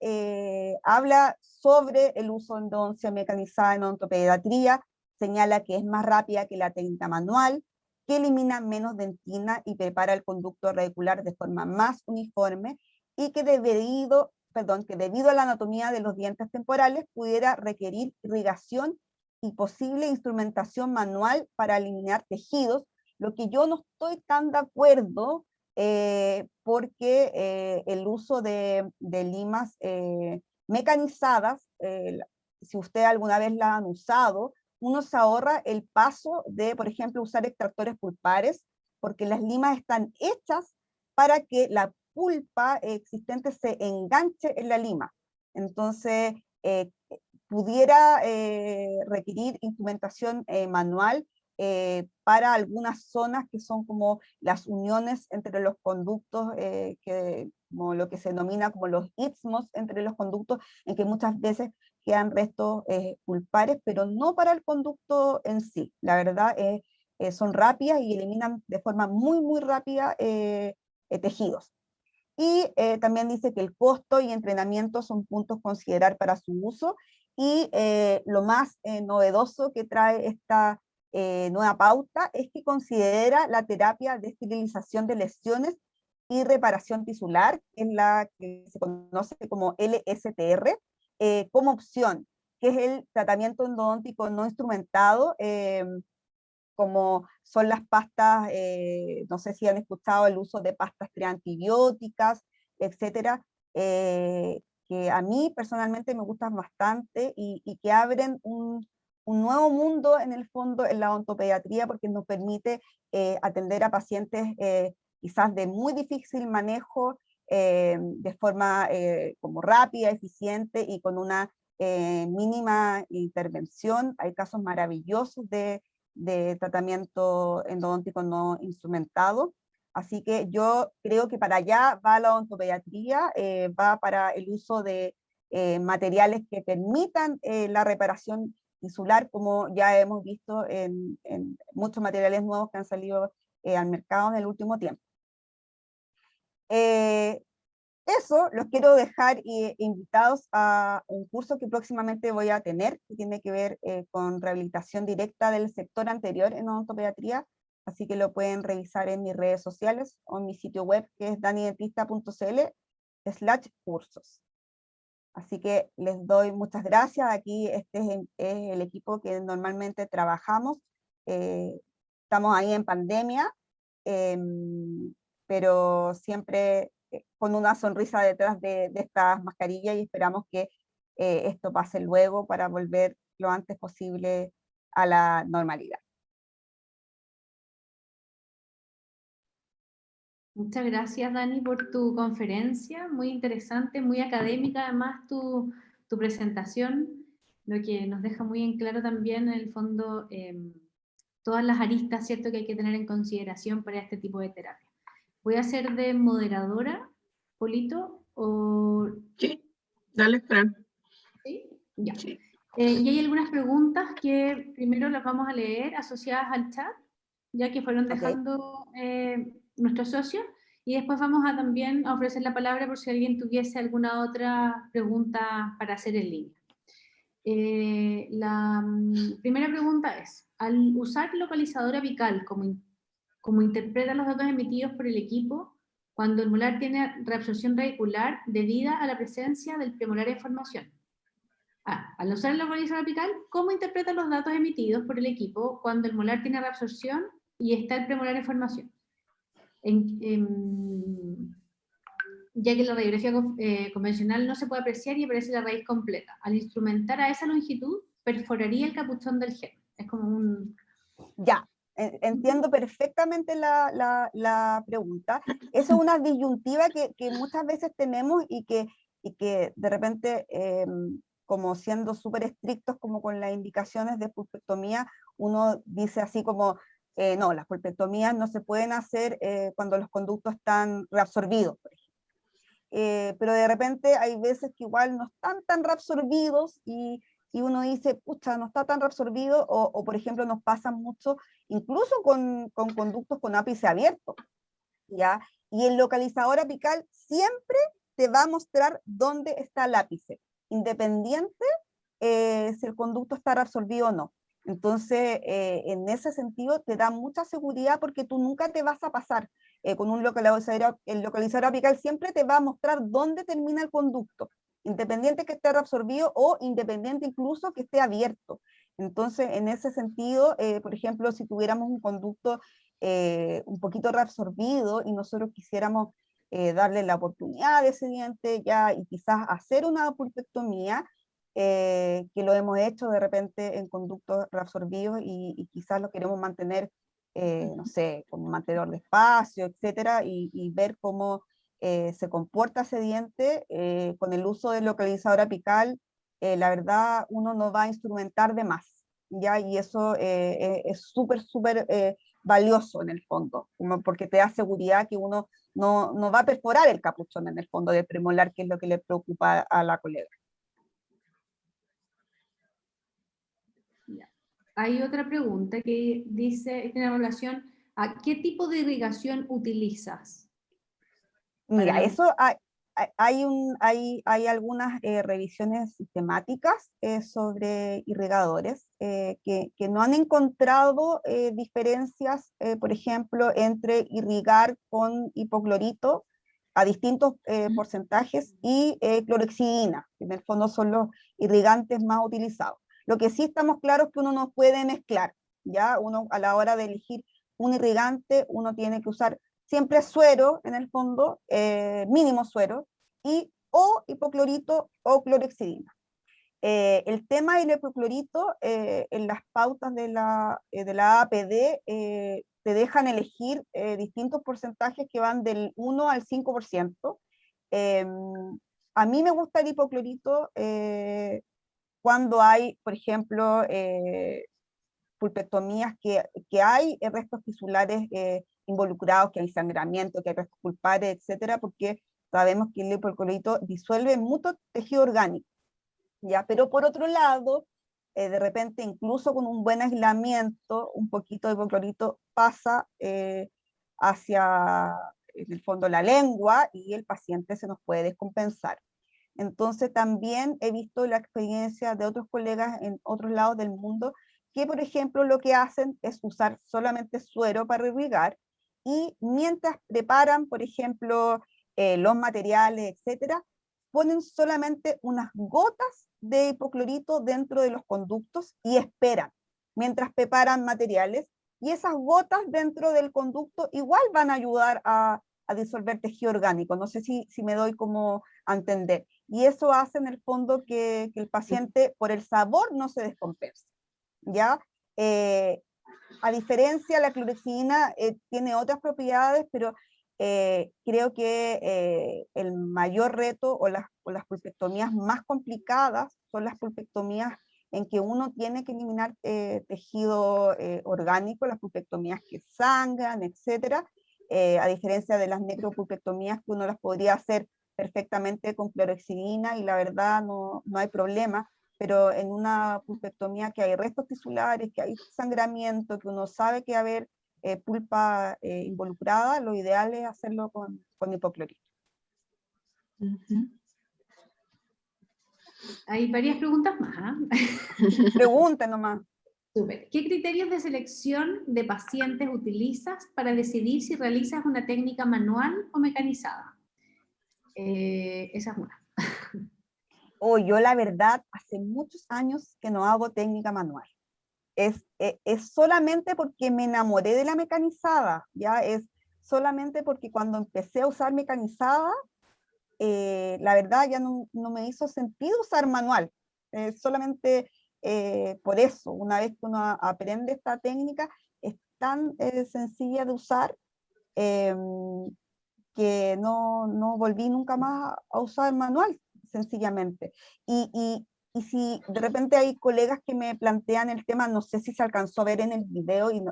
habla sobre el uso de endodoncia mecanizada en odontopediatría, señala que es más rápida que la técnica manual, que elimina menos dentina y prepara el conducto radicular de forma más uniforme, y que debido a la anatomía de los dientes temporales pudiera requerir irrigación y posible instrumentación manual para eliminar tejidos, lo que yo no estoy tan de acuerdo, porque el uso de limas mecanizadas, si usted alguna vez la han usado, uno se ahorra el paso de, por ejemplo, usar extractores pulpares, porque las limas están hechas para que la pulpa existente se enganche en la lima. Entonces, pudiera requerir instrumentación manual para algunas zonas que son como las uniones entre los conductos, como lo que se denomina como los istmos entre los conductos, en que muchas veces quedan restos pulpares, pero no para el conducto en sí. La verdad son rápidas y eliminan de forma muy, muy rápida tejidos. Y también dice que el costo y entrenamiento son puntos a considerar para su uso, y lo más novedoso que trae esta nueva pauta es que considera la terapia de esterilización de lesiones y reparación tisular, que es la que se conoce como LSTR, como opción, que es el tratamiento endodóntico no instrumentado, como son las pastas, no sé si han escuchado el uso de pastas preantibióticas, etcétera, que a mí personalmente me gustan bastante y que abren un nuevo mundo en el fondo en la odontopediatría, porque nos permite atender a pacientes quizás de muy difícil manejo, de forma como rápida, eficiente y con una mínima intervención. Hay casos maravillosos de tratamiento endodóntico no instrumentado. Así que yo creo que para allá va la odontopediatría, va para el uso de materiales que permitan la reparación insular, como ya hemos visto en muchos materiales nuevos que han salido al mercado en el último tiempo. Eso, los quiero dejar invitados a un curso que próximamente voy a tener, que tiene que ver con rehabilitación directa del sector anterior en odontopediatría, así que lo pueden revisar en mis redes sociales o en mi sitio web, que es danidentista.cl/cursos. Así que les doy muchas gracias. Aquí este es el equipo que normalmente trabajamos. Estamos ahí en pandemia, pero siempre con una sonrisa detrás de estas mascarillas, y esperamos que esto pase luego para volver lo antes posible a la normalidad. Muchas gracias, Dani, por tu conferencia, muy interesante, muy académica además tu presentación, lo que nos deja muy en claro también en el fondo todas las aristas, ¿cierto?, que hay que tener en consideración para este tipo de terapia. Voy a ser de moderadora, Polito, o... Sí, dale, Fran. ¿Sí? Ya. Sí. Y hay algunas preguntas que primero las vamos a leer asociadas al chat, ya que fueron dejando nuestros socios, y después vamos a también a ofrecer la palabra por si alguien tuviese alguna otra pregunta para hacer en línea. La primera pregunta es, al usar localizador apical como interpreta los datos emitidos por el equipo, cuando el molar tiene reabsorción radicular debida a la presencia del premolar en formación. Al usar el localizador apical, ¿cómo interpreta los datos emitidos por el equipo cuando el molar tiene reabsorción y está el premolar en formación? Ya que la radiografía convencional no se puede apreciar y aparece la raíz completa. Al instrumentar a esa longitud, perforaría el capuchón del gen. Es como un... Ya, entiendo perfectamente la pregunta. Esa es una disyuntiva que muchas veces tenemos y que de repente, como siendo súper estrictos como con las indicaciones de pulpectomía, uno dice así como, no, las pulpectomías no se pueden hacer cuando los conductos están reabsorbidos, por ejemplo. Pero de repente hay veces que igual no están tan reabsorbidos y uno dice, pucha, no está tan reabsorbido, o por ejemplo nos pasa mucho, incluso con conductos con ápice abierto, ¿ya? Y el localizador apical siempre te va a mostrar dónde está el ápice, independiente si el conducto está reabsorbido o no. Entonces, en ese sentido, te da mucha seguridad porque tú nunca te vas a pasar con un localizador. El localizador apical siempre te va a mostrar dónde termina el conducto, independiente que esté reabsorbido o independiente incluso que esté abierto. Entonces, en ese sentido, por ejemplo, si tuviéramos un conducto un poquito reabsorbido y nosotros quisiéramos darle la oportunidad de ese diente ya y quizás hacer una pulpectomía, que lo hemos hecho de repente en conductos reabsorbidos y quizás lo queremos mantener, no sé, como mantenedor de espacio, etcétera, y ver cómo se comporta ese diente con el uso del localizador apical. La verdad, uno no va a instrumentar de más, ¿ya? Y eso es súper, súper valioso en el fondo, como porque te da seguridad que uno no va a perforar el capuchón en el fondo del premolar, que es lo que le preocupa a la colega. Hay otra pregunta que dice, tiene relación a qué tipo de irrigación utilizas. Mira, eso hay algunas revisiones sistemáticas sobre irrigadores que no han encontrado diferencias, por ejemplo, entre irrigar con hipoclorito a distintos porcentajes y clorhexidina, que en el fondo son los irrigantes más utilizados. Lo que sí estamos claros es que uno no puede mezclar, ya uno a la hora de elegir un irrigante, uno tiene que usar siempre suero, en el fondo, mínimo suero, y o hipoclorito o clorhexidina. El tema del hipoclorito, en las pautas de la APD, te dejan elegir distintos porcentajes que van del 1 al 5%. A mí me gusta el hipoclorito cuando hay, por ejemplo, pulpectomías que hay restos tisulares involucrados, que hay sangramiento, que hay restos pulpares, etcétera, porque sabemos que el hipoclorito disuelve mucho tejido orgánico. ¿Ya? Pero por otro lado, de repente incluso con un buen aislamiento, un poquito de hipoclorito pasa hacia, en el fondo, la lengua y el paciente se nos puede descompensar. Entonces también he visto la experiencia de otros colegas en otros lados del mundo que, por ejemplo, lo que hacen es usar solamente suero para irrigar y mientras preparan, por ejemplo, los materiales, etcétera, ponen solamente unas gotas de hipoclorito dentro de los conductos y esperan mientras preparan materiales, y esas gotas dentro del conducto igual van a ayudar a disolver tejido orgánico. No sé si me doy como a entender. Y eso hace en el fondo que el paciente por el sabor no se descompense. ¿Ya? A diferencia, la clorhexidina tiene otras propiedades, pero creo que el mayor reto o las pulpectomías más complicadas son las pulpectomías en que uno tiene que eliminar tejido orgánico, las pulpectomías que sangran, etcétera, a diferencia de las necropulpectomías que uno las podría hacer perfectamente con clorhexidina y la verdad no hay problema, pero en una pulpectomía que hay restos tisulares, que hay sangramiento, que uno sabe que va a haber pulpa involucrada, lo ideal es hacerlo con hipoclorito. Hay varias preguntas más. Pregunta nomás. Súper. ¿Qué criterios de selección de pacientes utilizas para decidir si realizas una técnica manual o mecanizada? Esa es una. Yo la verdad, hace muchos años que no hago técnica manual. Es solamente porque me enamoré de la mecanizada, ya es solamente porque cuando empecé a usar mecanizada, la verdad ya no me hizo sentido usar manual, solamente por eso, una vez que uno aprende esta técnica, es tan sencilla de usar que no volví nunca más a usar manual, sencillamente. Y si de repente hay colegas que me plantean el tema, no sé si se alcanzó a ver en el video y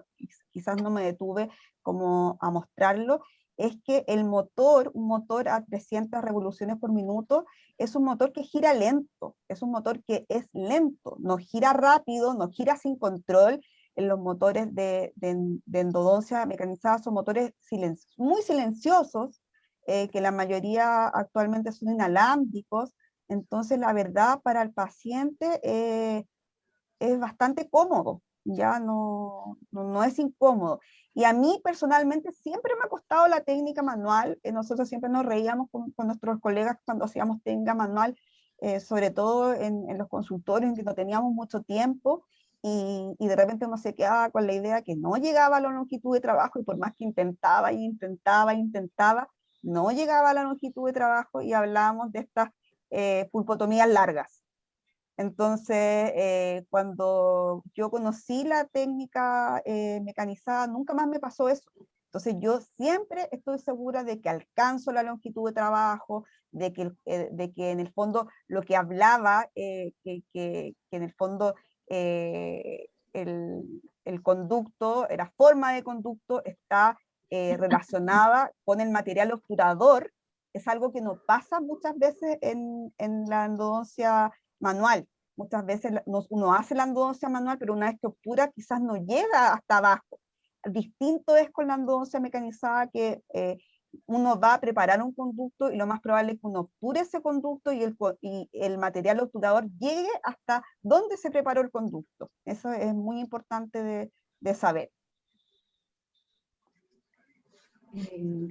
quizás no me detuve como a mostrarlo, es que el motor, un motor a 300 revoluciones por minuto, es un motor que gira lento, es un motor que es lento, no gira rápido, no gira sin control. En los motores de endodoncia mecanizada son motores muy silenciosos, que la mayoría actualmente son inalámbricos. Entonces la verdad para el paciente es bastante cómodo, ya no es incómodo. Y a mí personalmente siempre me ha costado la técnica manual. Nosotros siempre nos reíamos con nuestros colegas cuando hacíamos técnica manual, sobre todo en los consultorios en que no teníamos mucho tiempo, y de repente uno se quedaba con la idea que no llegaba a la longitud de trabajo, y por más que intentaba, no llegaba a la longitud de trabajo, y hablábamos de estas pulpotomías largas. Entonces, cuando yo conocí la técnica mecanizada, nunca más me pasó eso. Entonces, yo siempre estoy segura de que alcanzo la longitud de trabajo, de que en el fondo lo que hablaba, que en el fondo el conducto, la forma de conducto está relacionada con el material obturador. Es algo que no pasa muchas veces en la endodoncia manual. Muchas veces uno hace la endodoncia manual, pero una vez que obtura quizás no llega hasta abajo. Distinto es con la endodoncia mecanizada, que uno va a preparar un conducto y lo más probable es que uno obture ese conducto y el material obturador llegue hasta donde se preparó el conducto. Eso es muy importante de saber.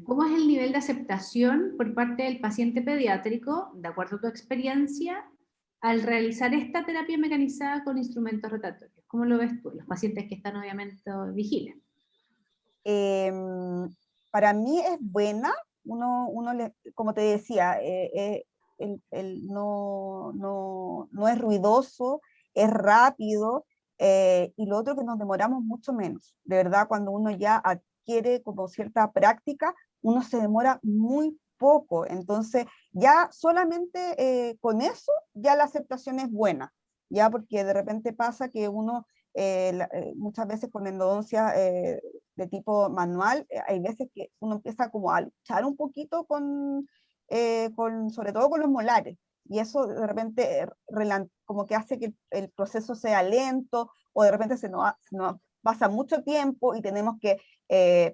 ¿Cómo es el nivel de aceptación por parte del paciente pediátrico, de acuerdo a tu experiencia, al realizar esta terapia mecanizada con instrumentos rotatorios? ¿Cómo lo ves tú? Los pacientes que están obviamente vigiles. Para mí es buena, como te decía, no es ruidoso, es rápido, y lo otro que nos demoramos mucho menos. De verdad, cuando uno ya adquiere como cierta práctica, uno se demora muy poco, entonces ya solamente con eso ya la aceptación es buena, ya porque de repente pasa que uno muchas veces con endodoncia de tipo manual, hay veces que uno empieza como a luchar un poquito sobre todo con los molares, y eso de repente como que hace que el proceso sea lento, o de repente se nos pasa mucho tiempo y tenemos que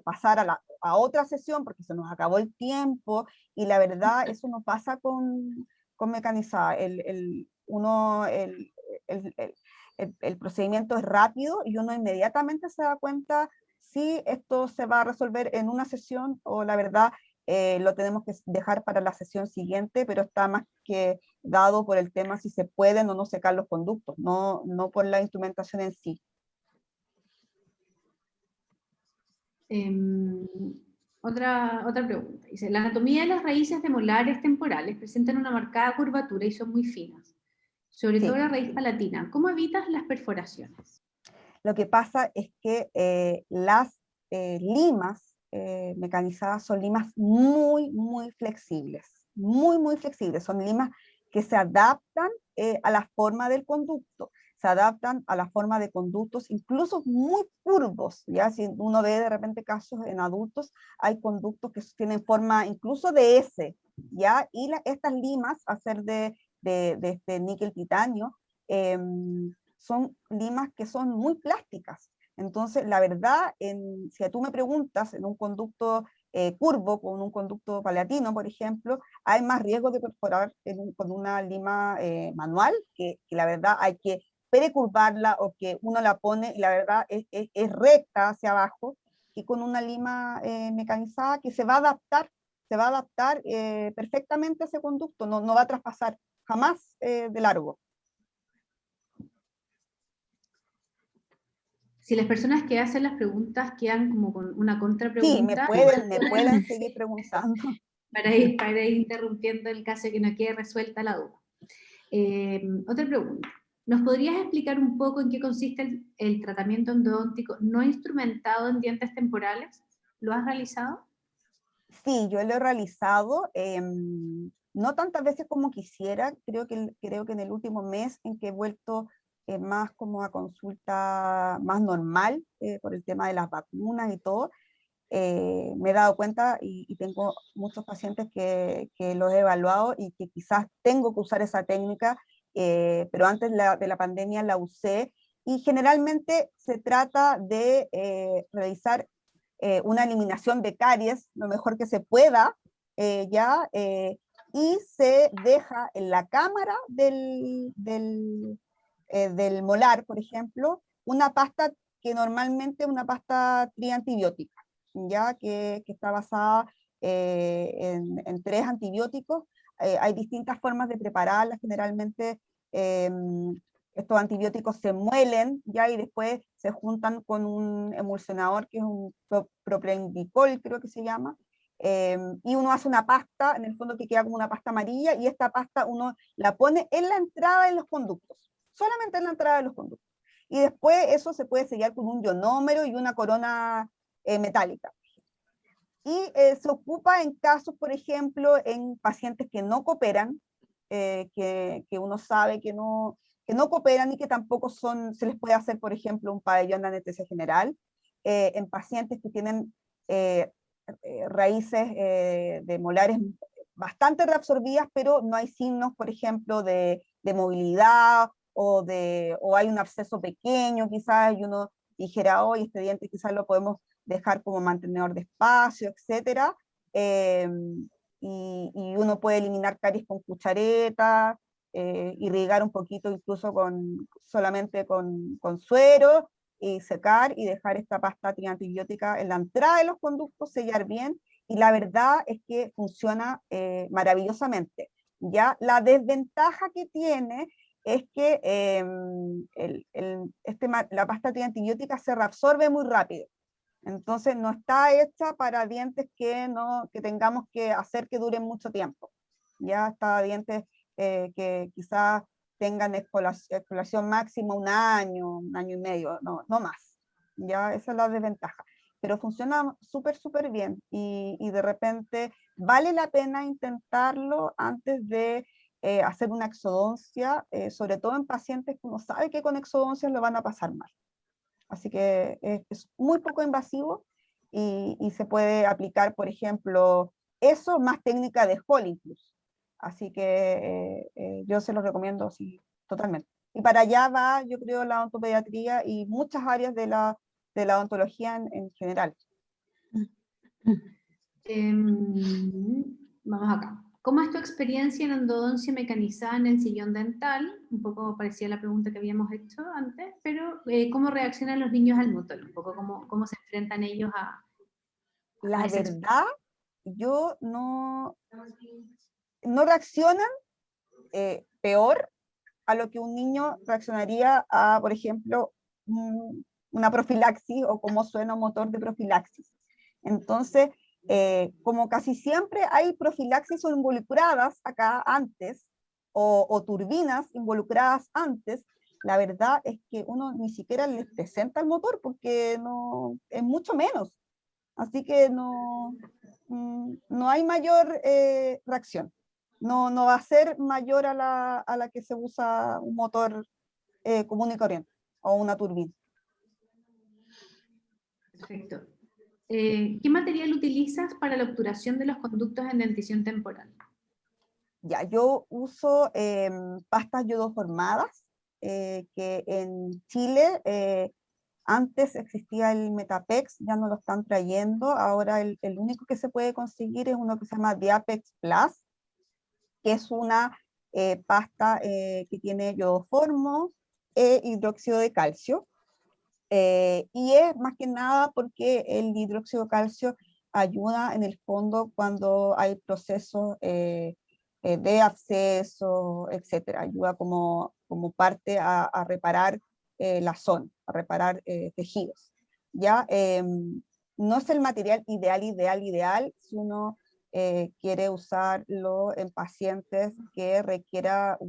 pasar a otra sesión porque se nos acabó el tiempo, y la verdad eso no pasa con mecanizada. El procedimiento es rápido y uno inmediatamente se da cuenta si esto se va a resolver en una sesión o la verdad lo tenemos que dejar para la sesión siguiente, pero está más que dado por el tema si se pueden o no secar los conductos, no por la instrumentación en sí. Otra pregunta. Dice, la anatomía de las raíces de molares temporales presentan una marcada curvatura y son muy finas, sobre Sí. todo la raíz palatina. ¿Cómo evitas las perforaciones? Lo que pasa es que las limas mecanizadas son limas muy, muy flexibles, muy flexibles. Son limas que se adaptan a la forma del conducto, se adaptan a la forma de conductos, incluso muy curvos, ¿ya? Si uno ve de repente casos en adultos, hay conductos que tienen forma incluso de S, ¿ya? Y estas limas, a ser de este níquel titanio, son limas que son muy plásticas. Entonces, la verdad, si tú me preguntas en un conducto curvo, con un conducto palatino, por ejemplo, hay más riesgo de perforar con una lima manual, que la verdad hay que precurvarla o que uno la pone y la verdad es recta hacia abajo, y con una lima mecanizada que se va a adaptar perfectamente a ese conducto, no va a traspasar jamás de largo. Si las personas que hacen las preguntas quedan como con una contrapregunta. Sí, me pueden seguir preguntando. Para ir interrumpiendo el caso de que no quede resuelta la duda. Otra pregunta. ¿Nos podrías explicar un poco en qué consiste el tratamiento endodóntico no instrumentado en dientes temporales? ¿Lo has realizado? Sí, yo lo he realizado, no tantas veces como quisiera, creo que en el último mes en que he vuelto más como a consulta más normal por el tema de las vacunas y todo, me he dado cuenta y tengo muchos pacientes que los he evaluado y que quizás tengo que usar esa técnica, pero antes de la pandemia la usé, y generalmente se trata de realizar una eliminación de caries lo mejor que se pueda, y se deja en la cámara del molar, por ejemplo, una pasta que normalmente una pasta triantibiótica, ya que está basada en 3 antibióticos. Hay distintas formas de prepararlas, generalmente estos antibióticos se muelen, ya, y después se juntan con un emulsionador que es un propiendicol, creo que se llama, y uno hace una pasta, en el fondo que queda como una pasta amarilla, y esta pasta uno la pone en la entrada de los conductos, solamente en la entrada de los conductos. Y después eso se puede sellar con un ionómero y una corona metálica. Y se ocupa en casos, por ejemplo, en pacientes que no cooperan, que uno sabe que no cooperan y que tampoco se les puede hacer, por ejemplo, un pabellón de anestesia general, en pacientes que tienen raíces de molares bastante reabsorbidas, pero no hay signos, por ejemplo, de movilidad, o hay un absceso pequeño quizás, y uno dijera, hoy este diente quizás lo podemos dejar como mantenedor de espacio, etcétera, y uno puede eliminar caries con cuchareta, irrigar un poquito incluso solamente con suero, y secar y dejar esta pasta triantibiótica en la entrada de los conductos, sellar bien, y la verdad es que funciona maravillosamente. Ya la desventaja que tiene es que la pasta antibiótica se reabsorbe muy rápido. Entonces no está hecha para dientes que tengamos que hacer que duren mucho tiempo. Ya está dientes que quizás tengan exfoliación máxima un año y medio, no más. Ya esa es la desventaja. Pero funciona súper bien y de repente vale la pena intentarlo antes de hacer una exodoncia, sobre todo en pacientes que uno sabe que con exodoncias lo van a pasar mal. Así que es muy poco invasivo y se puede aplicar, por ejemplo, eso más técnica de Hall incluso. Así que yo se lo recomiendo, sí, totalmente. Y para allá va, yo creo, la odontopediatría y muchas áreas de la odontología en general. Vamos acá. ¿Cómo es tu experiencia en endodoncia mecanizada en el sillón dental? Un poco parecía la pregunta que habíamos hecho antes, pero ¿cómo reaccionan los niños al motor? Un poco cómo se enfrentan ellos a La esa verdad, yo no reaccionan peor a lo que un niño reaccionaría a, por ejemplo, una profilaxis o cómo suena un motor de profilaxis. Entonces, como casi siempre hay profilaxis involucradas acá antes, o turbinas involucradas antes, la verdad es que uno ni siquiera les presenta el motor porque no, es mucho menos. Así que no hay mayor reacción. No va a ser mayor a la que se usa un motor común y corriente o una turbina. Perfecto. ¿Qué material utilizas para la obturación de los conductos en dentición temporal? Ya, yo uso pastas yodoformadas, que en Chile antes existía el Metapex, ya no lo están trayendo, ahora el único que se puede conseguir es uno que se llama Diapex Plus, que es una pasta que tiene yodoformo e hidróxido de calcio, y es más que nada porque el hidróxido de calcio ayuda en el fondo cuando hay procesos de absceso, etcétera, ayuda como parte a reparar la zona, a reparar tejidos. ¿Ya? No es el material ideal si uno quiere usarlo en pacientes que requiera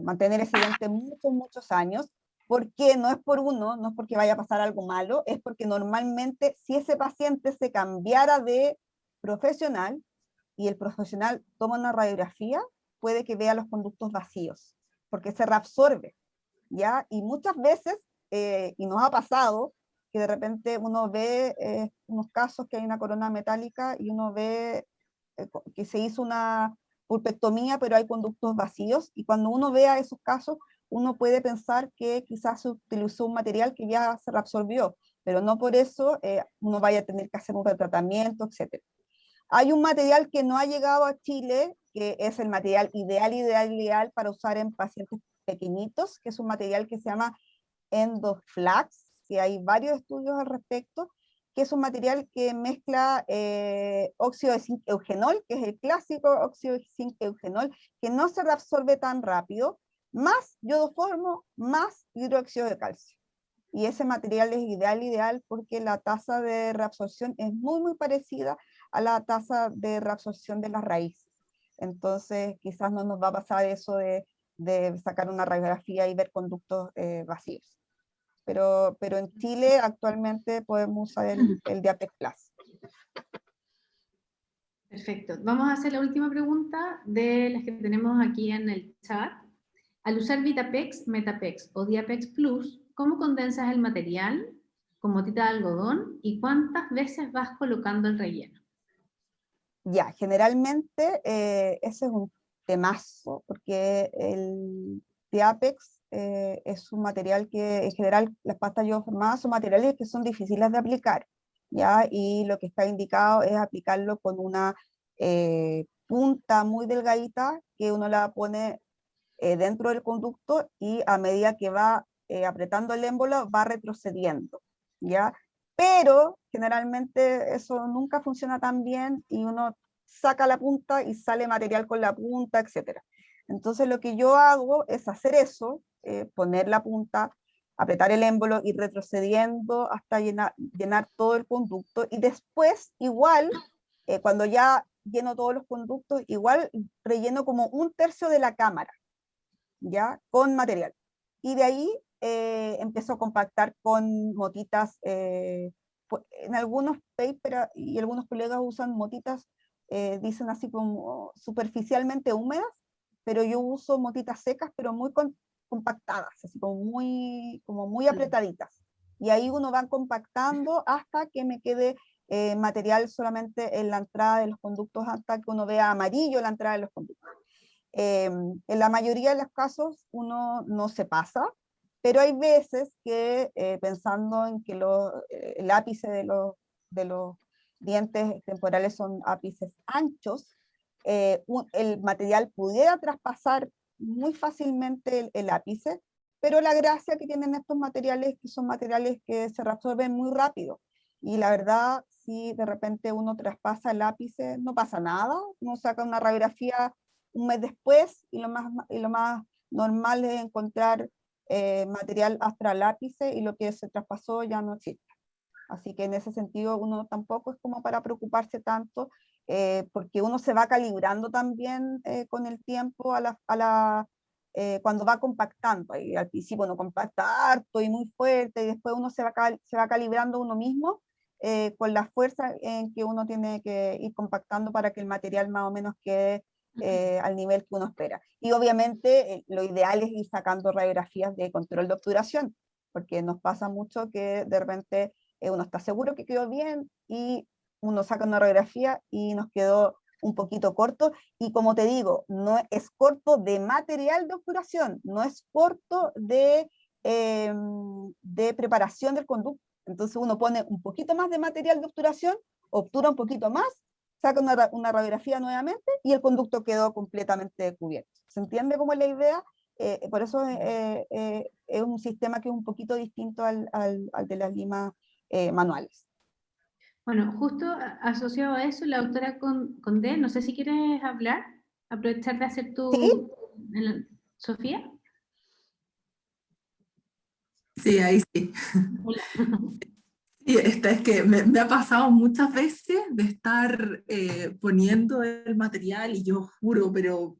mantener ese diente muchos años, porque no es por uno, no es porque vaya a pasar algo malo, es porque normalmente si ese paciente se cambiara de profesional y el profesional toma una radiografía, puede que vea los conductos vacíos, porque se reabsorbe, ¿ya? Y muchas veces, y nos ha pasado, que de repente uno ve unos casos que hay una corona metálica y uno ve que se hizo una pulpectomía, pero hay conductos vacíos, y cuando uno vea esos casos, uno puede pensar que quizás se utilizó un material que ya se reabsorbió, pero no por eso uno vaya a tener que hacer un retratamiento, etc. Hay un material que no ha llegado a Chile, que es el material ideal para usar en pacientes pequeñitos, que es un material que se llama Endoflax, que hay varios estudios al respecto, que es un material que mezcla óxido de zinc eugenol, que es el clásico óxido de zinc eugenol, que no se reabsorbe tan rápido, más yodoformo, más hidróxido de calcio. Y ese material es ideal porque la tasa de reabsorción es muy parecida a la tasa de reabsorción de las raíces. Entonces, quizás no nos va a pasar eso de sacar una radiografía y ver conductos vacíos. Pero en Chile actualmente podemos usar el Diapex Plus. Perfecto. Vamos a hacer la última pregunta de las que tenemos aquí en el chat. Al usar Vitapex, Metapex o Diapex Plus, ¿cómo condensas el material con motita de algodón y cuántas veces vas colocando el relleno? Ya, generalmente ese es un temazo, porque el Diapex es un material que en general las pastas yodoformadas son materiales que son difíciles de aplicar, ¿ya? Y lo que está indicado es aplicarlo con una punta muy delgadita que uno la pone dentro del conducto y a medida que va apretando el émbolo va retrocediendo, ¿ya? Pero generalmente eso nunca funciona tan bien y uno saca la punta y sale material con la punta, etc. Entonces lo que yo hago es hacer eso, poner la punta, apretar el émbolo y retrocediendo hasta llenar todo el conducto, y después igual, cuando ya lleno todos los conductos, igual relleno como 1/3 de la cámara, ya, con material. Y de ahí empiezo a compactar con motitas, en algunos papers y algunos colegas usan motitas, dicen así como superficialmente húmedas, pero yo uso motitas secas, pero muy compactadas, así como muy apretaditas. Y ahí uno va compactando hasta que me quede material solamente en la entrada de los conductos, hasta que uno vea amarillo la entrada de los conductos. En la mayoría de los casos uno no se pasa, pero hay veces que pensando en que el ápice de los dientes temporales son ápices anchos, el material pudiera traspasar muy fácilmente el ápice, pero la gracia que tienen estos materiales es que son materiales que se reabsorben muy rápido, y la verdad, si de repente uno traspasa el ápice, no pasa nada, uno saca una radiografía un mes después, y lo más normal es encontrar material astral ápice, y lo que se traspasó ya no existe. Así que en ese sentido uno tampoco es como para preocuparse tanto, porque uno se va calibrando también con el tiempo cuando va compactando. Y al principio uno compacta harto y muy fuerte, y después uno se va calibrando uno mismo con la fuerza en que uno tiene que ir compactando para que el material más o menos quede al nivel que uno espera. Y obviamente lo ideal es ir sacando radiografías de control de obturación, porque nos pasa mucho que de repente uno está seguro que quedó bien y uno saca una radiografía y nos quedó un poquito corto, y como te digo, no es corto de material de obturación, no es corto de preparación del conducto. Entonces uno pone un poquito más de material de obturación, obtura un poquito más, saca una radiografía nuevamente y el conducto quedó completamente cubierto. ¿Se entiende cómo es la idea? Por eso es un sistema que es un poquito distinto al de las limas manuales. Bueno, justo asociado a eso, la doctora Condé, no sé si quieres hablar, aprovechar de hacer ¿Sí? Sofía. Sí, ahí sí. Hola. Y esta es que me ha pasado muchas veces de estar poniendo el material y yo juro, pero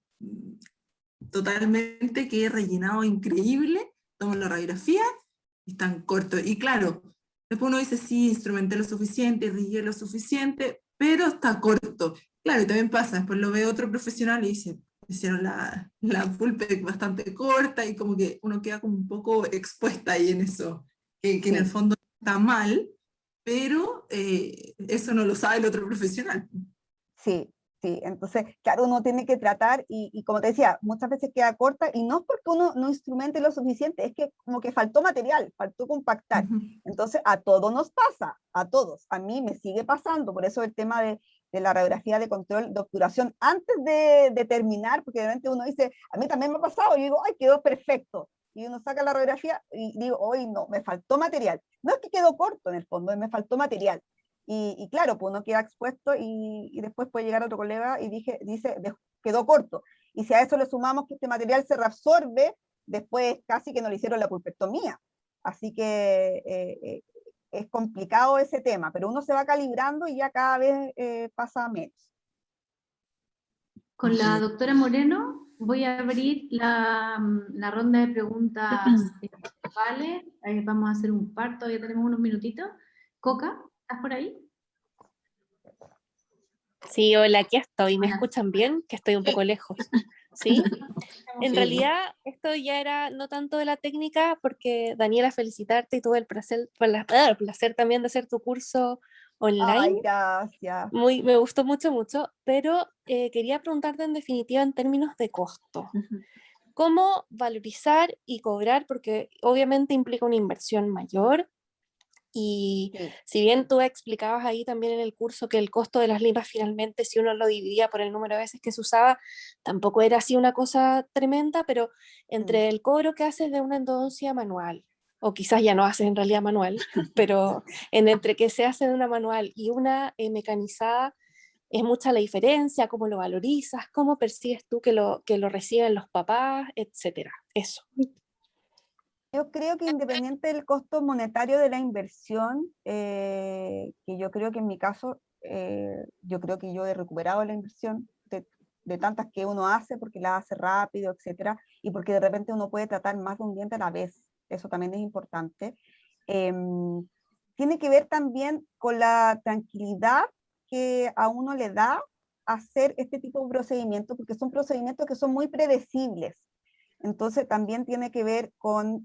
totalmente que he rellenado increíble, tomo la radiografía y están cortos. Y claro, después uno dice, sí, instrumenté lo suficiente, rigué lo suficiente, pero está corto. Claro, y también pasa, después lo ve otro profesional y dice, hicieron la pulpe bastante corta, y como que uno queda como un poco expuesta ahí en eso, que en el Sí. fondo está mal, pero eso no lo sabe el otro profesional. Sí, sí, entonces, claro, uno tiene que tratar, y como te decía, muchas veces queda corta, y no porque uno no instrumente lo suficiente, es que como que faltó material, faltó compactar. Ujú. Entonces, a todos nos pasa, a todos, a mí me sigue pasando, por eso el tema de la radiografía de control de obturación, antes de terminar, porque de repente uno dice, a mí también me ha pasado, y digo, ay, quedó perfecto, y uno saca la radiografía y digo, hoy no, me faltó material. No es que quedó corto en el fondo, me faltó material. Y claro, pues uno queda expuesto, y después puede llegar otro colega y dice, quedó corto. Y si a eso le sumamos que este material se reabsorbe, después casi que no le hicieron la pulpectomía. Así que es complicado ese tema, pero uno se va calibrando y ya cada vez pasa menos. Con la doctora Moreno voy a abrir la ronda de preguntas verbales. Vamos a hacer un par, todavía tenemos unos minutitos. Coca, ¿estás por ahí? Sí, hola, aquí estoy. ¿Me Hola. escuchan bien? Que estoy un poco lejos. ¿Sí? En Sí. realidad, esto ya era no tanto de la técnica, porque Daniela, felicitarte, y tuve el placer también de hacer tu curso online. Ay, gracias. Me gustó mucho, mucho, pero quería preguntarte en definitiva en términos de costo. ¿Cómo valorizar y cobrar? Porque obviamente implica una inversión mayor. Y Sí, si bien tú explicabas ahí también en el curso que el costo de las limas finalmente, si uno lo dividía por el número de veces que se usaba, tampoco era así una cosa tremenda, pero entre el cobro que haces de una endodoncia manual, o quizás ya no haces en realidad manual, pero entre que se hace de una manual y una mecanizada, ¿Es mucha la diferencia? ¿Cómo lo valorizas? ¿Cómo percibes tú que lo reciben los papás? Etcétera. Eso. Yo creo que independiente del costo monetario de la inversión, que yo creo que en mi caso, yo creo que yo he recuperado la inversión de tantas que uno hace, porque la hace rápido, etcétera, y porque de repente uno puede tratar más de un diente a la vez, eso también es importante. Tiene que ver también con la tranquilidad que a uno le da hacer este tipo de procedimientos, porque son procedimientos que son muy predecibles. Entonces también tiene que ver con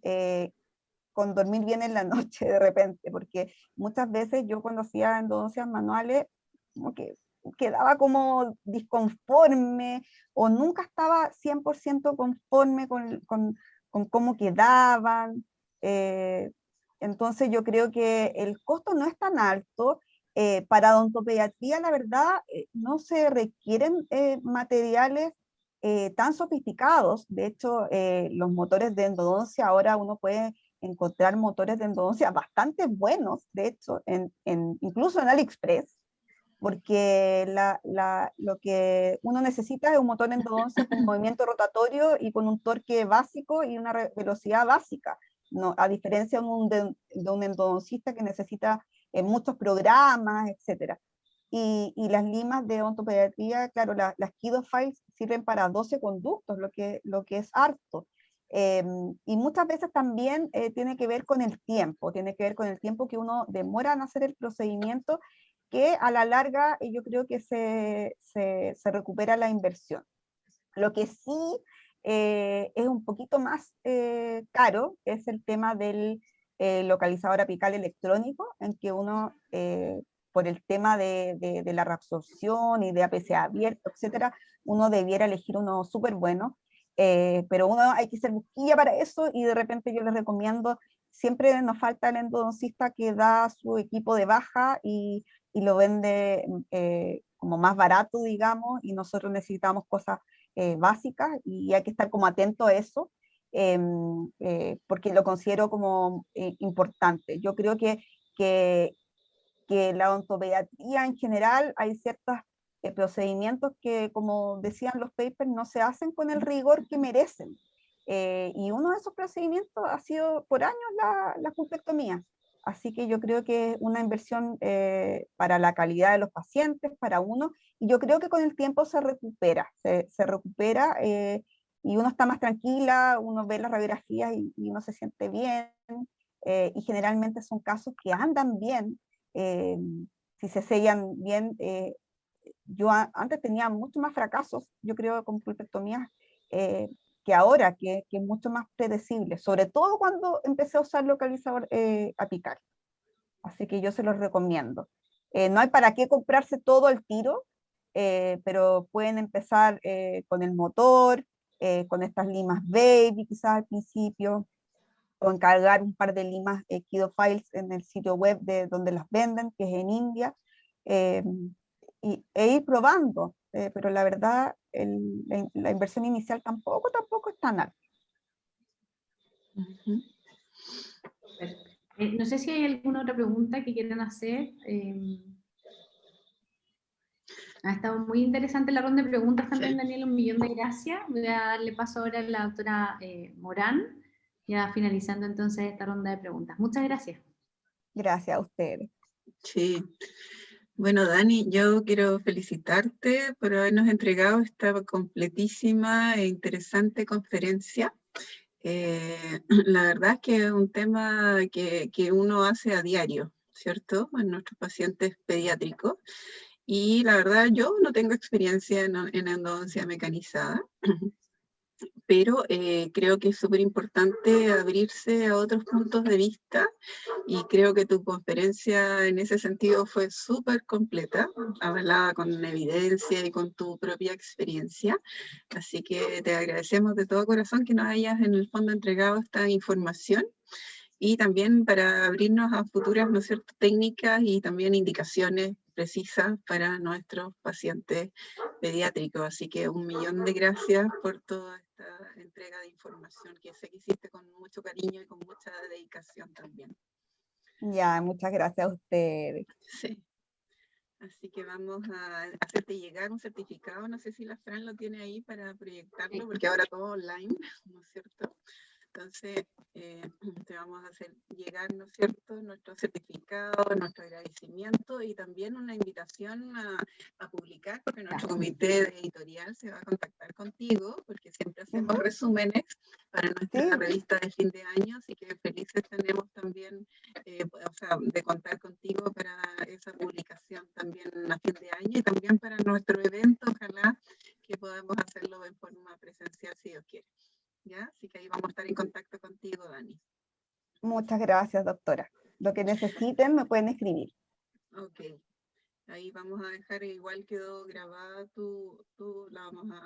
dormir bien en la noche de repente, porque muchas veces yo cuando hacía endodoncias manuales, como que quedaba como disconforme o nunca estaba 100% conforme con cómo quedaban. Entonces yo creo que el costo no es tan alto. Para odontopediatría, la verdad, no se requieren materiales tan sofisticados. De hecho, los motores de endodoncia, ahora uno puede encontrar motores de endodoncia bastante buenos, de hecho, incluso en AliExpress, porque lo que uno necesita es un motor de endodoncia con movimiento rotatorio y con un torque básico y una velocidad básica, ¿no? A diferencia de un endodoncista que necesita muchos programas, etc. Y las limas de odontopediatría, claro, las Kido Files sirven para 12 conductos, lo que es harto. Y muchas veces también tiene que ver con el tiempo, que uno demora en hacer el procedimiento, que a la larga yo creo que se recupera la inversión. Lo que sí es un poquito más caro es el tema del localizador apical electrónico, en que uno, por el tema de la reabsorción y de APC abierto, etcétera, uno debiera elegir uno súper bueno, pero uno hay que ser busquilla para eso, y de repente yo les recomiendo, siempre nos falta el endodoncista que da su equipo de baja y lo vende como más barato, digamos, y nosotros necesitamos cosas básicas, y hay que estar como atento a eso, porque lo considero como importante. Yo creo que, que la odontopediatría en general, hay ciertos procedimientos que, como decían los papers, no se hacen con el rigor que merecen. Y uno de esos procedimientos ha sido por años la pulpectomía. Así que yo creo que es una inversión para la calidad de los pacientes, para uno, y yo creo que con el tiempo se recupera, y uno está más tranquila, uno ve las radiografías y uno se siente bien, y generalmente son casos que andan bien, eh, si se sellan bien. Yo antes tenía mucho más fracasos, yo creo, con pulpectomías, que ahora, que es mucho más predecible, sobre todo cuando empecé a usar localizador apical. Así que yo se los recomiendo. No hay para qué comprarse todo al tiro, pero pueden empezar con el motor, con estas limas baby quizás al principio, o encargar un par de limas Kido Files en el sitio web de donde las venden, que es en India, eh, e ir probando, pero la verdad la inversión inicial tampoco es tan alta. No sé si hay alguna otra pregunta que quieran hacer. Ha estado muy interesante la ronda de preguntas también, Daniel, un millón de gracias. Voy a darle paso ahora a la doctora Morán, ya finalizando entonces esta ronda de preguntas. Muchas gracias. Gracias a ustedes. Sí. Bueno, Dani, yo quiero felicitarte por habernos entregado esta completísima e interesante conferencia. La verdad es que es un tema que uno hace a diario, ¿cierto? En nuestros pacientes pediátricos. Y la verdad, yo no tengo experiencia en endodoncia mecanizada, pero creo que es súper importante abrirse a otros puntos de vista, y creo que tu conferencia en ese sentido fue súper completa, hablaba con evidencia y con tu propia experiencia, así que te agradecemos de todo corazón que nos hayas en el fondo entregado esta información, y también para abrirnos a futuras, ¿no es cierto?, técnicas y también indicaciones precisas para nuestros pacientes pediátricos. Así que 1.000.000 de gracias por toda esta entrega de información que sé que hiciste con mucho cariño y con mucha dedicación también. Ya, muchas gracias a ustedes. Sí. Así que vamos a hacerte llegar un certificado. No sé si la Fran lo tiene ahí para proyectarlo, porque ahora todo online, ¿no es cierto? Entonces, te vamos a hacer llegar, ¿no es cierto?, nuestro certificado, nuestro agradecimiento y también una invitación a publicar, porque nuestro comité editorial se va a contactar contigo, porque siempre hacemos resúmenes para nuestra revista de fin de año, así que felices tenemos también o sea, de contar contigo para esa publicación también a fin de año y también para nuestro evento, ojalá que podamos hacerlo de forma presencial si Dios quiere. ¿Ya? Así que ahí vamos a estar en contacto contigo, Dani. Muchas gracias, doctora. Lo que necesiten me pueden escribir. Ok. Ahí vamos a dejar, igual quedó grabada la vamos a